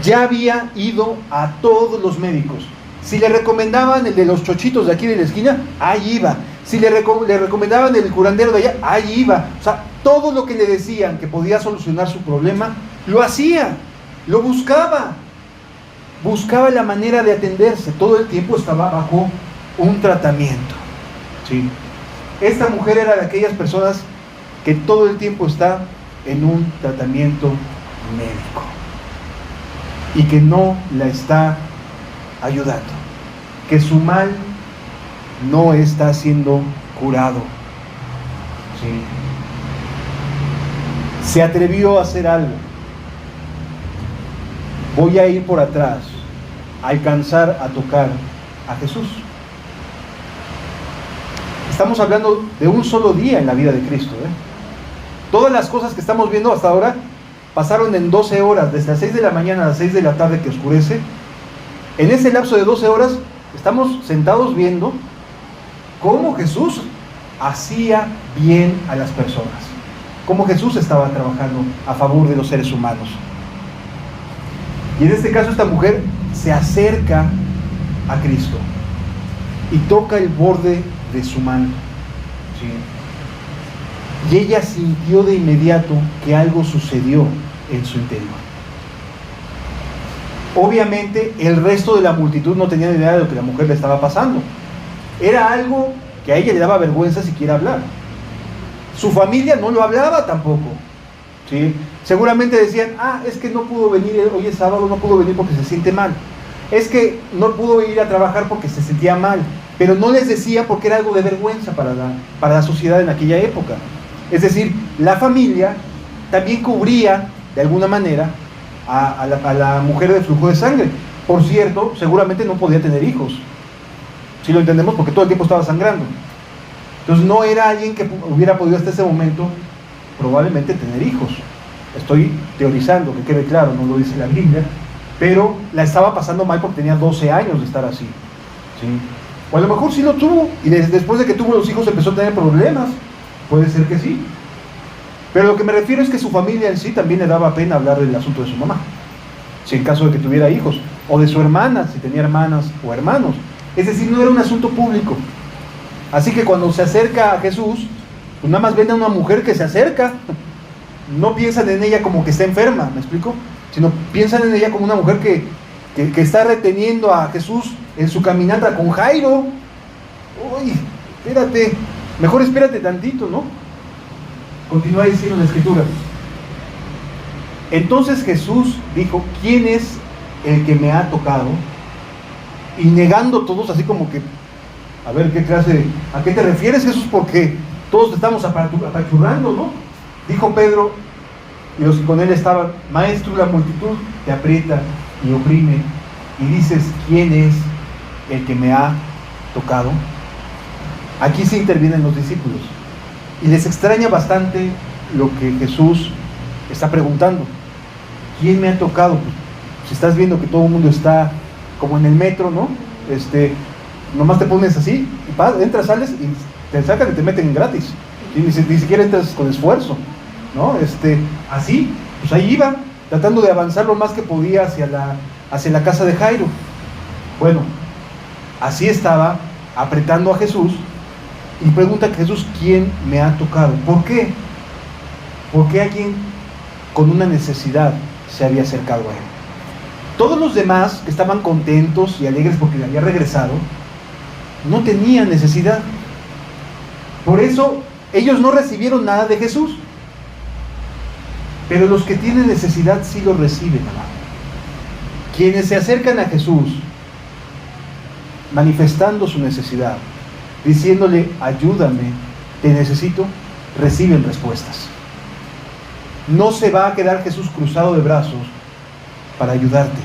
Ya había ido a todos los médicos. Si le recomendaban el de los chochitos de aquí de la esquina, ahí iba. Si le recomendaban el curandero de allá, ahí iba. O sea, todo lo que le decían que podía solucionar su problema, lo hacía, lo buscaba. Buscaba la manera de atenderse. Todo el tiempo estaba bajo un tratamiento, ¿sí? Esta mujer era de aquellas personas que todo el tiempo está en un tratamiento médico y que no la está ayudando, que su mal no está siendo curado, ¿sí? Se atrevió a hacer algo. Voy a ir por atrás, a alcanzar a tocar a Jesús. Estamos hablando de un solo día en la vida de Cristo, ¿eh? Todas las cosas que estamos viendo hasta ahora pasaron en 12 horas, desde las 6 de la mañana a las 6 de la tarde que oscurece. En ese lapso de 12 horas estamos sentados viendo cómo Jesús hacía bien a las personas, cómo Jesús estaba trabajando a favor de los seres humanos. Y en este caso esta mujer se acerca a Cristo y toca el borde de su manto, ¿sí? Y ella sintió de inmediato que algo sucedió en su interior. Obviamente el resto de la multitud no tenía ni idea de lo que la mujer le estaba pasando. Era algo que a ella le daba vergüenza siquiera hablar. Su familia no lo hablaba tampoco, ¿sí? Seguramente decían, es que no pudo venir, hoy es sábado, no pudo venir porque se siente mal. Es que no pudo ir a trabajar porque se sentía mal. Pero no les decía porque era algo de vergüenza para la sociedad en aquella época. Es decir, la familia también cubría de alguna manera a la mujer de flujo de sangre. Por cierto, seguramente no podía tener hijos. Si lo entendemos, porque todo el tiempo estaba sangrando. Entonces no era alguien que hubiera podido hasta ese momento probablemente tener hijos. Estoy teorizando, que quede claro, no lo dice la Biblia, pero la estaba pasando mal porque tenía 12 años de estar así, ¿sí? O a lo mejor sí lo tuvo, y después de que tuvo los hijos empezó a tener problemas. Puede ser que sí. Pero lo que me refiero es que su familia en sí también le daba pena hablar del asunto de su mamá, si en caso de que tuviera hijos, o de su hermana, si tenía hermanas o hermanos. Es decir, no era un asunto público. Así que cuando se acerca a Jesús, pues nada más ven a una mujer que se acerca. No piensan en ella como que está enferma, ¿me explico? Sino piensan en ella como una mujer que está reteniendo a Jesús en su caminata con Jairo. Uy, espérate, mejor espérate tantito, ¿no? Continúa diciendo la escritura. Entonces Jesús dijo, ¿quién es el que me ha tocado? Y negando todos, así como que, a ver, ¿a qué te refieres, Jesús? Porque todos te estamos apachurrando, ¿no? Dijo Pedro, y los que con él estaban, Maestro, la multitud te aprieta y oprime, y dices, ¿quién es el que me ha tocado? Aquí se intervienen los discípulos, y les extraña bastante lo que Jesús está preguntando. ¿Quién me ha tocado? Pues, si estás viendo que todo el mundo está como en el metro, ¿no? Nomás te pones así, y entras, sales y te sacan y te meten gratis. Y ni siquiera entras con esfuerzo, ¿no? Así, pues ahí iba, tratando de avanzar lo más que podía hacia la casa de Jairo. Bueno, así estaba, apretando a Jesús, y pregunta a Jesús, ¿quién me ha tocado? ¿Por qué? Porque alguien con una necesidad se había acercado a él. Todos los demás que estaban contentos y alegres porque le había regresado, no tenían necesidad. Por eso ellos no recibieron nada de Jesús. Pero los que tienen necesidad sí lo reciben, amado. Quienes se acercan a Jesús manifestando su necesidad, diciéndole, ayúdame, te necesito, reciben respuestas. No se va a quedar Jesús cruzado de brazos para ayudarte,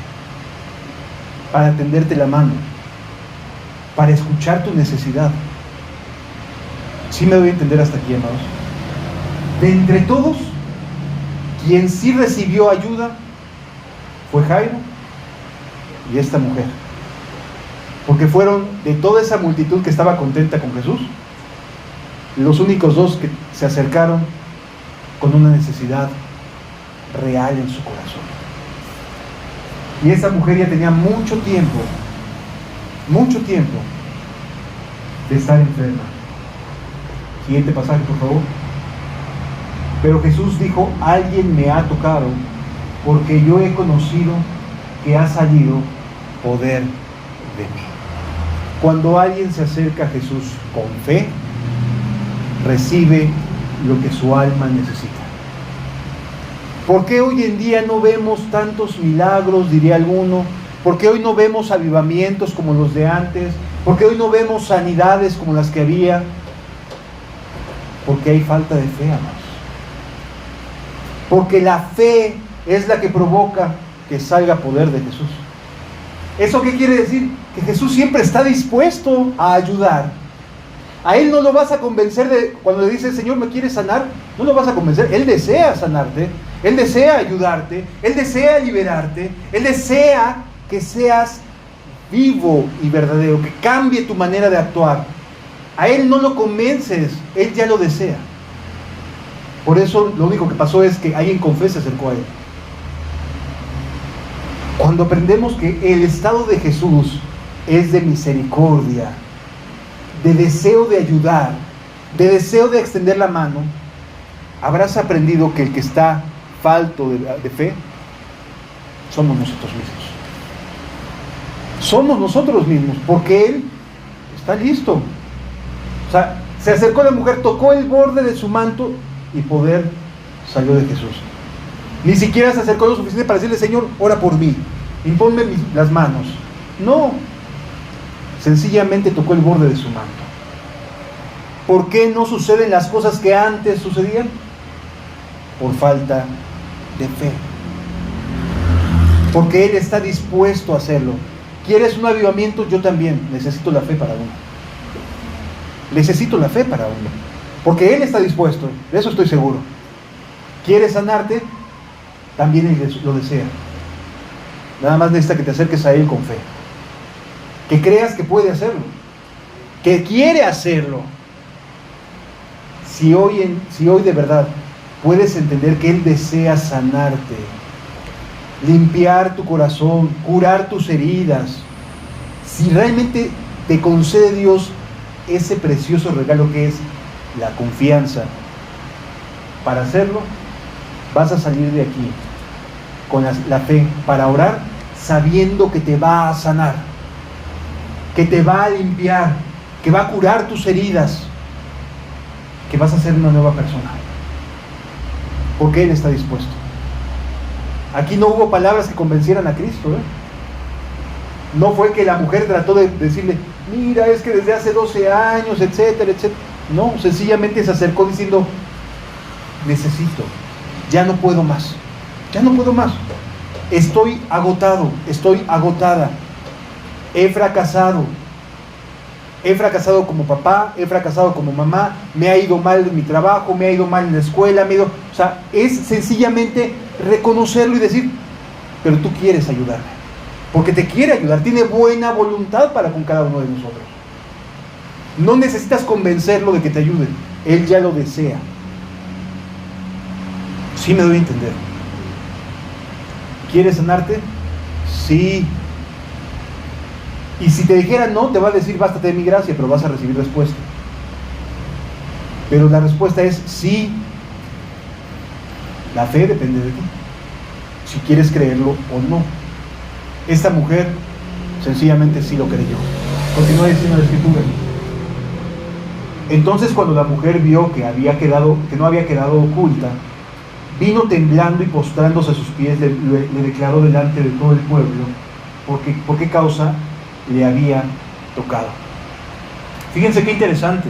para tenderte la mano, para escuchar tu necesidad. ¿Sí me doy a entender hasta aquí, amados? De entre todos, quien sí recibió ayuda fue Jairo y esta mujer. Porque fueron, de toda esa multitud que estaba contenta con Jesús, los únicos dos que se acercaron con una necesidad real en su corazón. Y esa mujer ya tenía mucho tiempo de estar enferma. Siguiente pasaje, por favor. Pero Jesús dijo, alguien me ha tocado, porque yo he conocido que ha salido poder de mí. Cuando alguien se acerca a Jesús con fe, recibe lo que su alma necesita. ¿Por qué hoy en día no vemos tantos milagros, diría alguno? ¿Por qué hoy no vemos avivamientos como los de antes? ¿Por qué hoy no vemos sanidades como las que había? Porque hay falta de fe, amados. Porque la fe es la que provoca que salga poder de Jesús. ¿Eso qué quiere decir? Que Jesús siempre está dispuesto a ayudar. A Él no lo vas a convencer de, cuando le dice, Señor, ¿me quieres sanar? No lo vas a convencer. Él desea sanarte, Él desea ayudarte, Él desea liberarte, Él desea que seas vivo y verdadero, que cambie tu manera de actuar. A Él no lo convences, Él ya lo desea. Por eso lo único que pasó es que alguien con fe se acercó a Él. Cuando aprendemos que el estado de Jesús es de misericordia, de deseo de ayudar, de deseo de extender la mano, habrás aprendido que el que está falto de fe somos nosotros mismos. Somos nosotros mismos, porque Él está listo. O sea, se acercó la mujer, tocó el borde de su manto y poder salió de Jesús. Ni siquiera se acercó lo suficiente para decirle, Señor, ora por mí, imponme las manos. No, sencillamente tocó el borde de su manto. ¿Por qué no suceden las cosas que antes sucedían? Por falta de fe. Porque Él está dispuesto a hacerlo. ¿Quieres un avivamiento? Yo también necesito la fe para uno. Necesito la fe para uno. Porque Él está dispuesto, de eso estoy seguro. ¿Quieres sanarte? También Él lo desea. Nada más necesita que te acerques a Él con fe. Que creas que puede hacerlo. Que quiere hacerlo. Si hoy de verdad puedes entender que Él desea sanarte, limpiar tu corazón, curar tus heridas, si realmente te concede Dios ese precioso regalo que es la confianza para hacerlo, vas a salir de aquí con la fe para orar, sabiendo que te va a sanar, que te va a limpiar, que va a curar tus heridas, que vas a ser una nueva persona, porque Él está dispuesto. Aquí no hubo palabras que convencieran a Cristo, ¿eh? No fue que la mujer trató de decirle, mira, es que desde hace 12 años, etcétera, etcétera. No, sencillamente se acercó diciendo, necesito, ya no puedo más, ya no puedo más. Estoy agotado, estoy agotada. He fracasado como papá, he fracasado como mamá, me ha ido mal en mi trabajo, me ha ido mal en la escuela, o sea, es sencillamente reconocerlo y decir, pero tú quieres ayudarme, porque te quiere ayudar, tiene buena voluntad para con cada uno de nosotros. No necesitas convencerlo de que te ayude, él ya lo desea. Sí me doy a entender. ¿Quieres sanarte? Sí. Y si te dijera no, te va a decir, bástate de mi gracia, pero vas a recibir respuesta. Pero la respuesta es sí. La fe depende de ti, si quieres creerlo o no. Esta mujer sencillamente sí lo creyó. Continúa diciendo la escritura. Entonces, cuando la mujer vio que no había quedado oculta, vino temblando y postrándose a sus pies, le declaró delante de todo el pueblo por qué causa le había tocado. Fíjense qué interesante.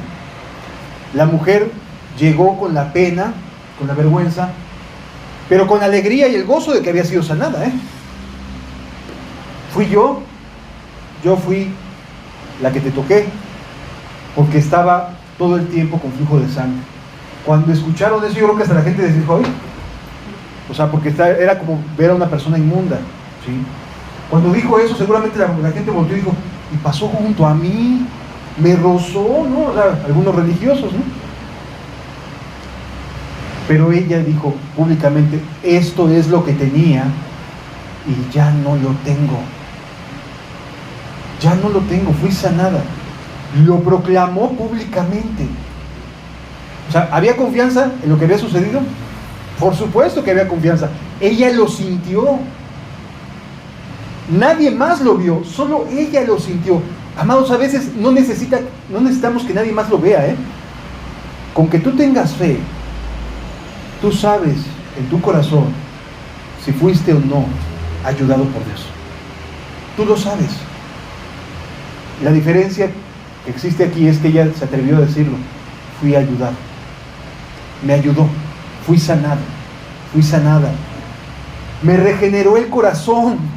La mujer llegó con la pena, con la vergüenza, pero con la alegría y el gozo de que había sido sanada, ¿eh? Yo fui la que te toqué, porque estaba todo el tiempo con flujo de sangre. Cuando escucharon eso, yo creo que hasta la gente les dijo, o sea, porque era como ver a una persona inmunda, ¿sí? Cuando dijo eso, seguramente la gente volvió y dijo, y pasó junto a mí, me rozó, ¿no? O sea, algunos religiosos, ¿no? Pero ella dijo públicamente, esto es lo que tenía y ya no lo tengo. Ya no lo tengo, fui sanada. Lo proclamó públicamente. O sea, ¿había confianza en lo que había sucedido? Por supuesto que había confianza. Ella lo sintió. Nadie más lo vio, solo ella lo sintió. Amados, a veces no necesitamos que nadie más lo vea, ¿eh? Con que tú tengas fe, tú sabes en tu corazón si fuiste o no ayudado por Dios. Tú lo sabes. La diferencia que existe aquí es que ella se atrevió a decirlo. Fui ayudado. Me ayudó. Fui sanado. Fui sanada. Me regeneró el corazón.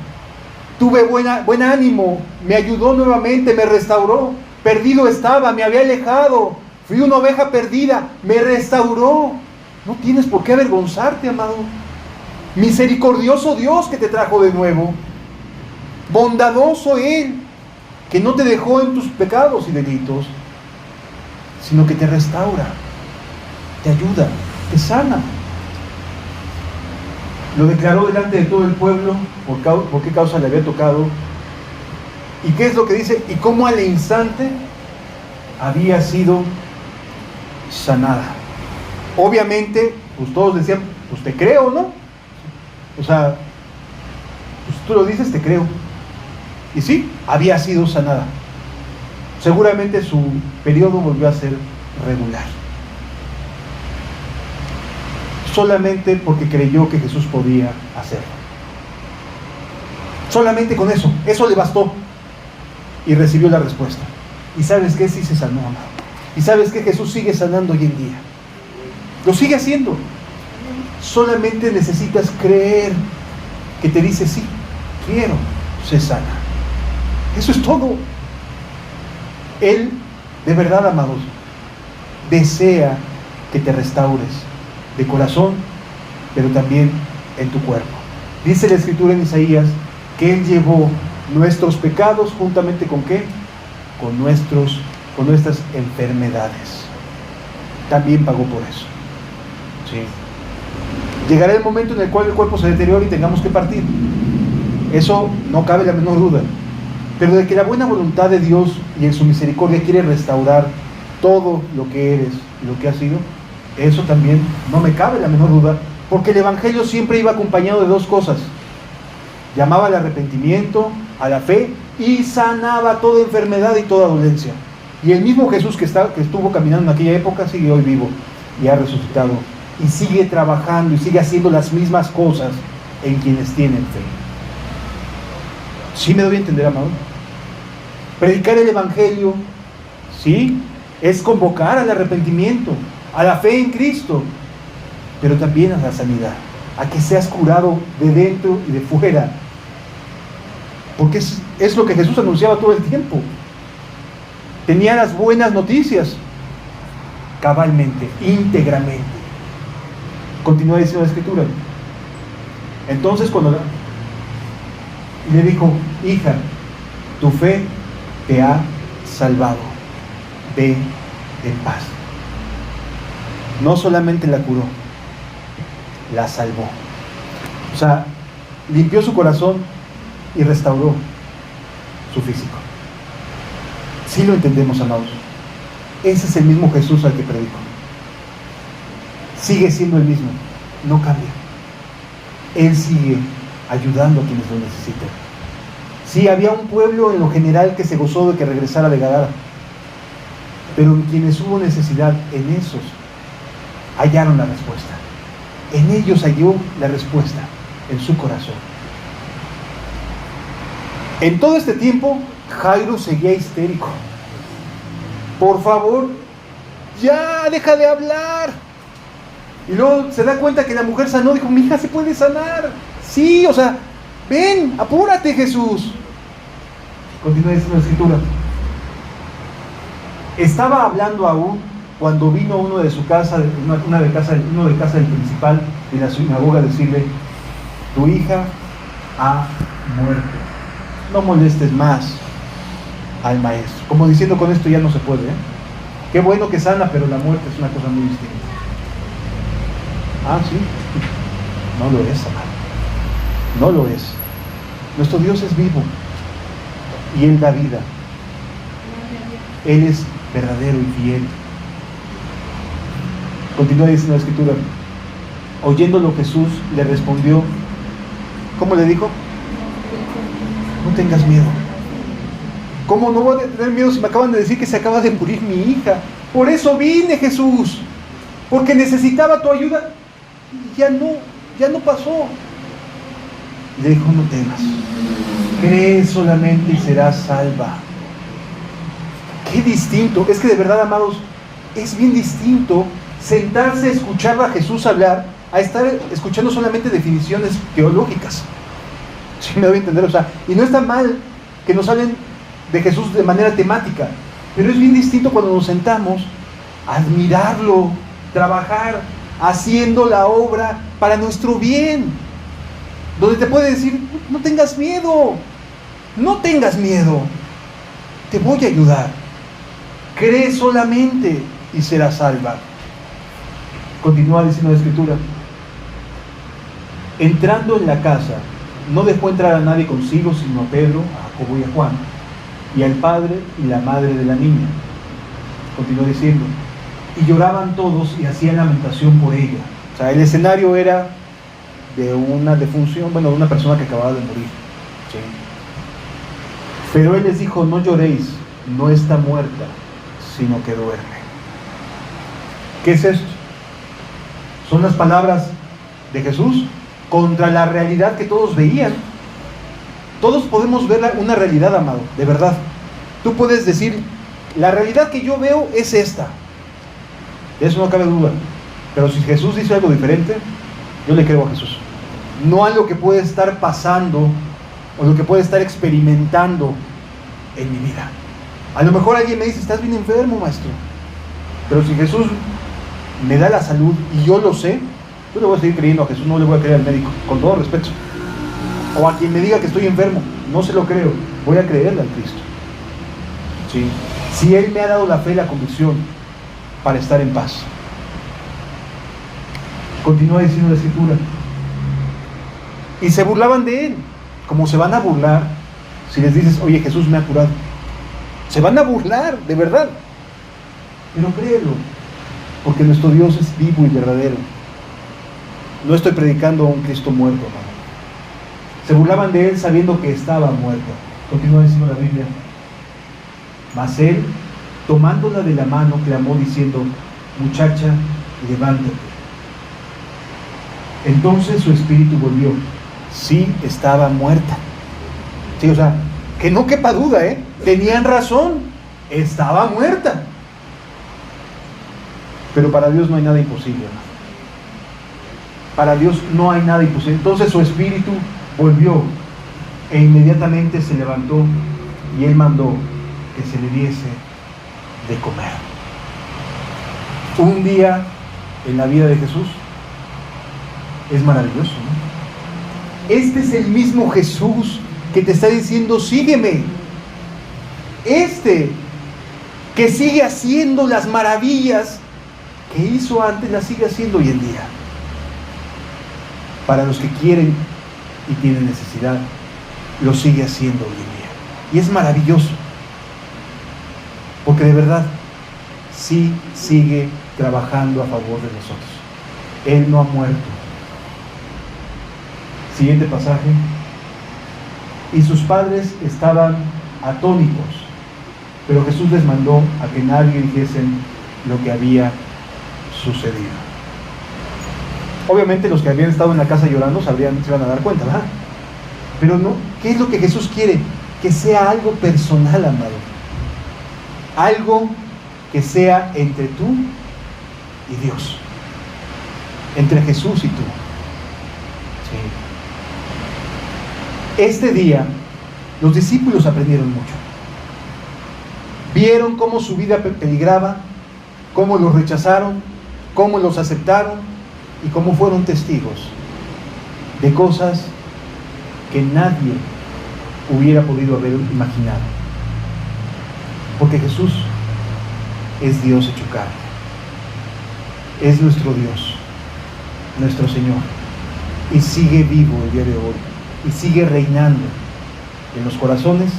Tuve buen ánimo, me ayudó nuevamente, me restauró. Perdido estaba, me había alejado. Fui una oveja perdida, me restauró. No tienes por qué avergonzarte, amado. Misericordioso Dios que te trajo de nuevo. Bondadoso Él, que no te dejó en tus pecados y delitos, sino que te restaura, te ayuda, te sana. Lo declaró delante de todo el pueblo por qué causa le había tocado. ¿Y qué es lo que dice? Y cómo al instante había sido sanada. Obviamente, pues todos decían, pues te creo, ¿no? O sea, pues tú lo dices, te creo. Y sí, había sido sanada. Seguramente su periodo volvió a ser regular. Solamente porque creyó que Jesús podía hacerlo. Solamente con eso le bastó. Y recibió la respuesta. ¿Y sabes qué? Sí se sanó, amado. ¿Y sabes qué? Jesús sigue sanando hoy en día. Lo sigue haciendo. Solamente necesitas creer que te dice, sí, quiero, se sana. Eso es todo. Él, de verdad, amados, desea que te restaures de corazón, pero también en tu cuerpo. Dice la Escritura en Isaías que Él llevó nuestros pecados juntamente con ¿qué? Con nuestras enfermedades. También pagó por eso. Sí. Llegará el momento en el cual el cuerpo se deteriore y tengamos que partir. Eso no cabe la menor duda. Pero de que la buena voluntad de Dios y en su misericordia quiere restaurar todo lo que eres y lo que has sido, eso también no me cabe la menor duda, porque el Evangelio siempre iba acompañado de dos cosas. Llamaba al arrepentimiento, a la fe, y sanaba toda enfermedad y toda dolencia. Y el mismo Jesús que estuvo caminando en aquella época sigue hoy vivo y ha resucitado y sigue trabajando y sigue haciendo las mismas cosas en quienes tienen fe. ¿Sí me doy a entender, amado? Predicar el Evangelio, sí, es convocar al arrepentimiento, a la fe en Cristo, pero también a la sanidad, a que seas curado de dentro y de fuera, porque es lo que Jesús anunciaba todo el tiempo. Tenía las buenas noticias, cabalmente, íntegramente. Continúa diciendo la Escritura. Entonces cuando le dijo: hija, tu fe te ha salvado, ve en paz. No solamente la curó, la salvó. O sea, limpió su corazón y restauró su físico. Sí lo entendemos, amados. Ese es el mismo Jesús al que predico. Sigue siendo el mismo, no cambia. Él sigue ayudando a quienes lo necesitan. Sí, había un pueblo en lo general que se gozó de que regresara de Gadara, pero en quienes hubo necesidad, en esos hallaron la respuesta. En ellos halló la respuesta, en su corazón. En todo este tiempo, Jairo seguía histérico. Por favor, ya deja de hablar. Y luego se da cuenta que la mujer sanó. Dijo: mi hija se puede sanar. Sí, o sea, ven, apúrate, Jesús. Continúa diciendo la Escritura. Estaba hablando aún cuando vino uno de su casa, uno de casa del principal de la sinagoga, a decirle: tu hija ha muerto. No molestes más al maestro. Como diciendo: con esto ya no se puede, ¿eh? Qué bueno que sana, pero la muerte es una cosa muy distinta. Ah, sí. No lo es, amado. No lo es. Nuestro Dios es vivo y Él da vida. Él es verdadero y fiel. Continúa diciendo la Escritura. Oyéndolo, Jesús le respondió. ¿Cómo le dijo? No tengas miedo. ¿Cómo no voy a tener miedo si me acaban de decir que se acaba de morir mi hija? Por eso vine, Jesús, porque necesitaba tu ayuda. Y ya no pasó. Y le dijo: no temas, cree solamente y serás salva. Qué distinto. Es que de verdad, amados, es bien distinto sentarse a escuchar a Jesús hablar a estar escuchando solamente definiciones teológicas. ¿Sí me doy a entender? O sea, y no está mal que nos hablen de Jesús de manera temática, pero es bien distinto cuando nos sentamos a admirarlo, trabajar, haciendo la obra para nuestro bien, donde te puede decir: no tengas miedo, no tengas miedo, te voy a ayudar, cree solamente y serás salva. Continúa diciendo la Escritura. Entrando en la casa, no dejó entrar a nadie consigo, sino a Pedro, a Jacobo y a Juan, y al padre y la madre de la niña. Continuó diciendo: y lloraban todos y hacían lamentación por ella. O sea, el escenario era de una defunción, de una persona que acababa de morir. ¿Sí? Pero él les dijo: no lloréis, no está muerta, sino que duerme. ¿Qué es esto? Son las palabras de Jesús contra la realidad que todos veían. Todos podemos ver una realidad, amado, de verdad. Tú puedes decir: la realidad que yo veo es esta. De eso no cabe duda. Pero si Jesús dice algo diferente, yo le creo a Jesús. No a lo que puede estar pasando o lo que puede estar experimentando en mi vida. A lo mejor alguien me dice: estás bien enfermo, maestro. Pero si Jesús me da la salud y yo lo sé, yo le voy a seguir creyendo a Jesús, no le voy a creer al médico, con todo respeto. O a quien me diga que estoy enfermo, no se lo creo, voy a creerle al Cristo. ¿Sí? Si Él me ha dado la fe y la convicción para estar en paz. Continúa diciendo la Escritura. Y se burlaban de Él, como se van a burlar si les dices: oye, Jesús me ha curado. Se van a burlar, de verdad. Pero créelo, porque nuestro Dios es vivo y verdadero. No estoy predicando a un Cristo muerto, hermano. Se burlaban de Él sabiendo que estaba muerto. Continúa diciendo la Biblia. Mas Él, tomándola de la mano, clamó diciendo: muchacha, levántate. Entonces su espíritu volvió sí estaba muerta. Sí, o sea, que no quepa duda, tenían razón, estaba muerta. Pero para Dios no hay nada imposible, hermano. Para Dios no hay nada imposible. Entonces su espíritu volvió e inmediatamente se levantó y él mandó que se le diese de comer. Un día en la vida de Jesús es maravilloso, ¿no? Este es el mismo Jesús que te está diciendo, sígueme. Este que sigue haciendo las maravillas que hizo antes, las sigue haciendo hoy en día. Para los que quieren y tienen necesidad, lo sigue haciendo hoy en día. Y es maravilloso, porque de verdad sí sigue trabajando a favor de nosotros. Él no ha muerto. Siguiente pasaje. Y sus padres estaban atónitos, pero Jesús les mandó a que nadie dijesen lo que había sucedido. Obviamente los que habían estado en la casa llorando se iban a dar cuenta, ¿verdad? Pero no, ¿qué es lo que Jesús quiere? Que sea algo personal, amado. Algo que sea entre tú y Dios. Entre Jesús y tú. Sí. Este día, los discípulos aprendieron mucho. Vieron cómo su vida peligraba, cómo los rechazaron, cómo los aceptaron, y cómo fueron testigos de cosas que nadie hubiera podido haber imaginado. Porque Jesús es Dios hecho carne. Es nuestro Dios, nuestro Señor. Y sigue vivo el día de hoy. Y sigue reinando en los corazones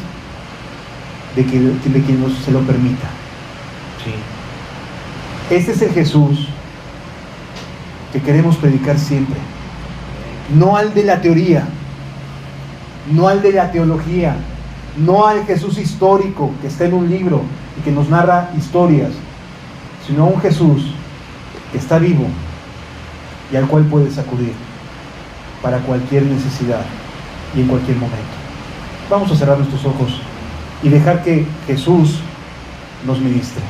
de quien se lo permita. Sí. Este es el Jesús que queremos predicar siempre, no al de la teoría, no al de la teología, no al Jesús histórico que está en un libro y que nos narra historias, sino a un Jesús que está vivo y al cual puedes acudir para cualquier necesidad y en cualquier momento. Vamos a cerrar nuestros ojos y dejar que Jesús nos ministre.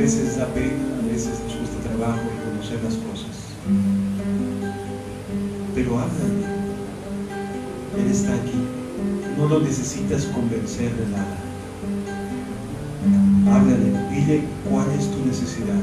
veces da pena, a veces nos cuesta trabajo reconocer las cosas. Pero háblale. Él está aquí. No lo necesitas convencer de nada. Háblale, dile cuál es tu necesidad.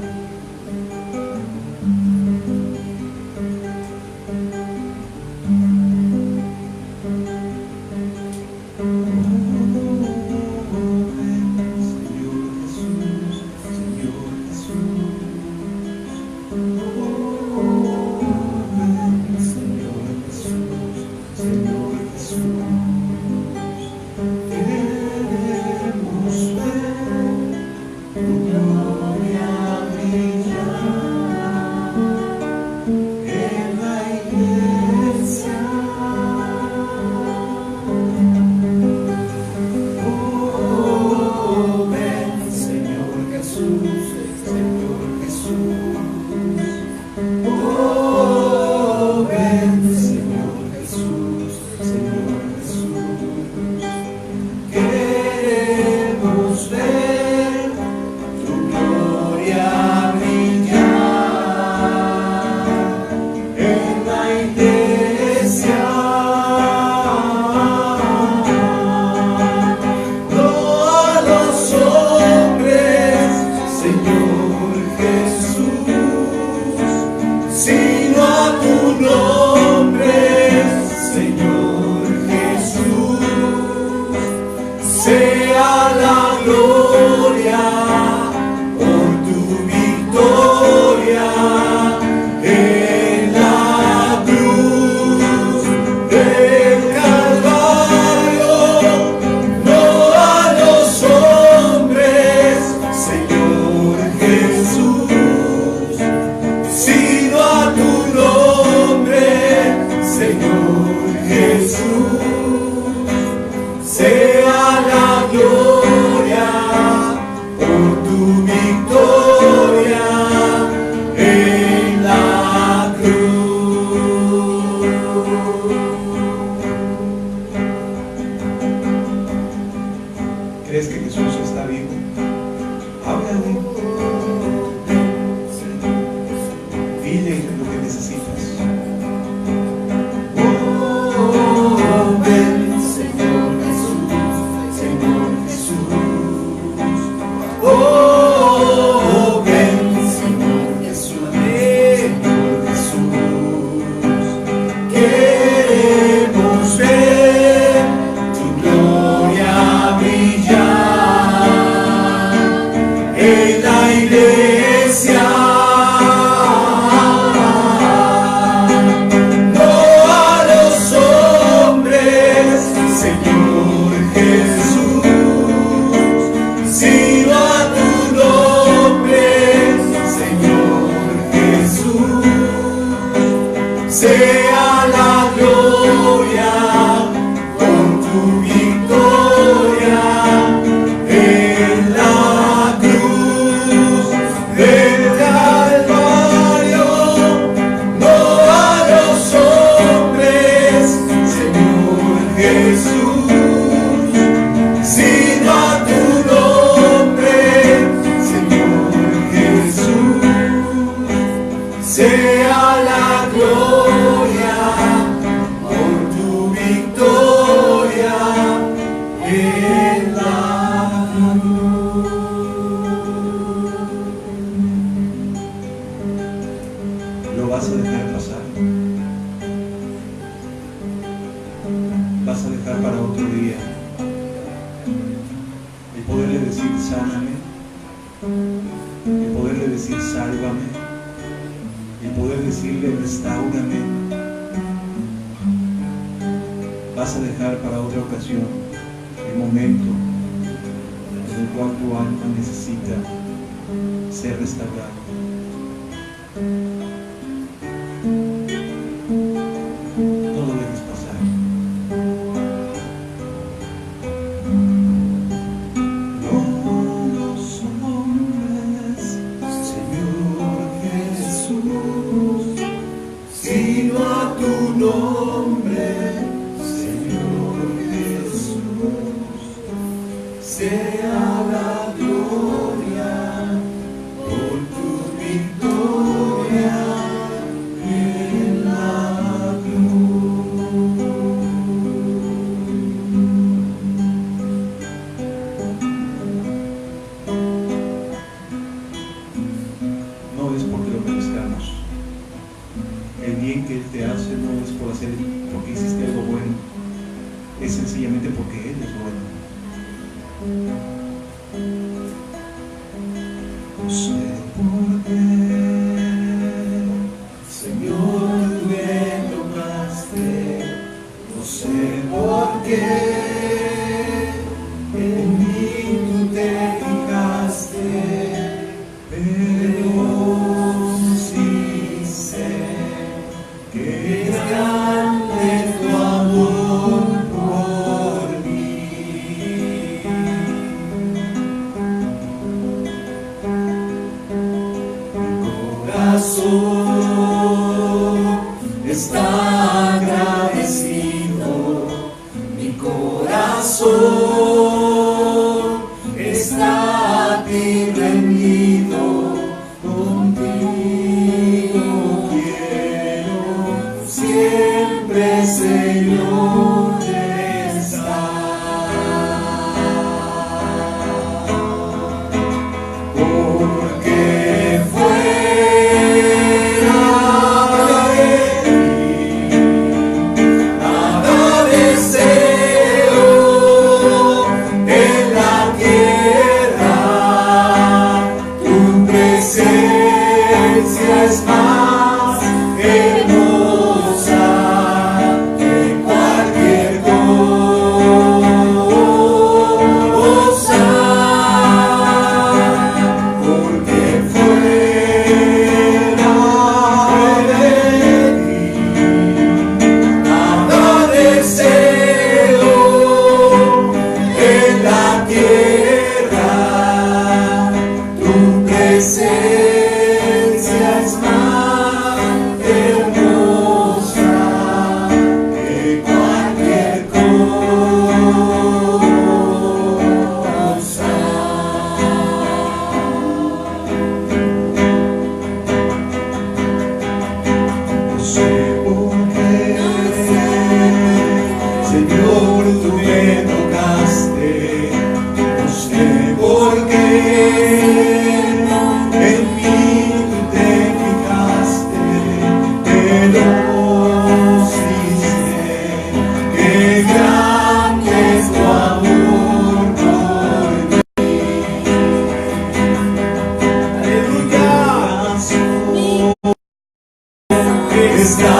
¿Crees que Jesús está vivo? Háblale. Dile lo que necesitas. Oh, ven, Señor Jesús, Señor Jesús. Oh, ven, Señor Jesús, Señor Jesús. Queremos ver tu gloria brillar en la iglesia. Sea la gloria por tu victoria en la cruz del Calvario, no a los hombres, Señor Jesús, sino a tu nombre, Señor Jesús. Sea la gloria por tu victoria en la cruz. ¿Lo vas a dejar pasar? ¿Vas a dejar para otro día el poderle decir sáname? El poderle decir sálvame? El poder decirle restáurame. Vas a dejar para otra ocasión el momento en el cual tu alma necesita ser restaurada. No lo dejes pasar. No los hombres, Señor Jesús, sino a tu nombre, Señor Jesús. Sea la gloria No sé por qué, Señor, tú me tomaste. No sé por qué, en mí tú te fijaste, pero sí sé que es grande tu amor por mí. Mi corazón está agradecido, mi corazón está a ti rendido, contigo quiero siempre, Señor, estar. Porque fuera de ti nada deseo en la tierra, tu presencia es más hermosa que cualquier cosa. Porque fuera de ti nada deseo en la tierra, tu presencia es más hermosa que cualquier cosa. No sé por qué, Señor, tú me tocaste. No sé por qué, en mí tú te fijaste, pero sí sé que grande es tu amor por mí. Aleluya. Está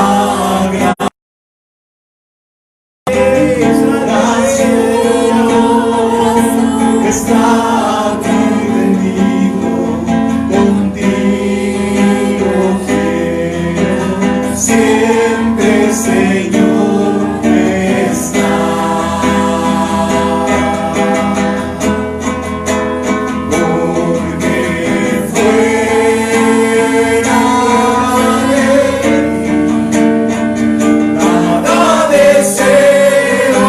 grande, está aquí rendido, contigo quiero siempre, Señor, estar. Porque fuera de ti nada deseo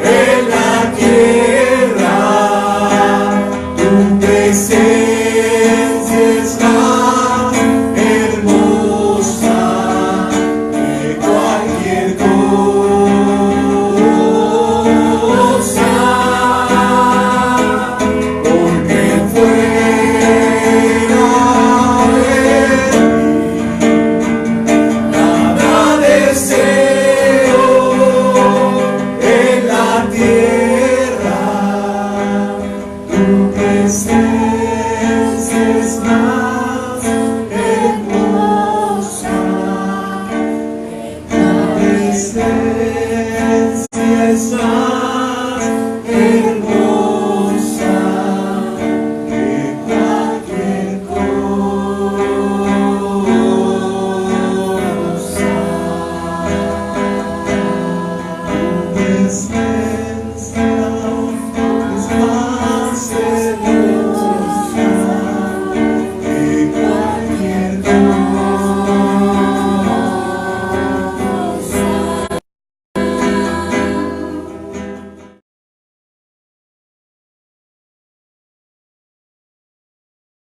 en la tierra, tu presencia es más hermosa que cualquier cosa. Porque fuera de ti nada deseo en la tierra, tu presencia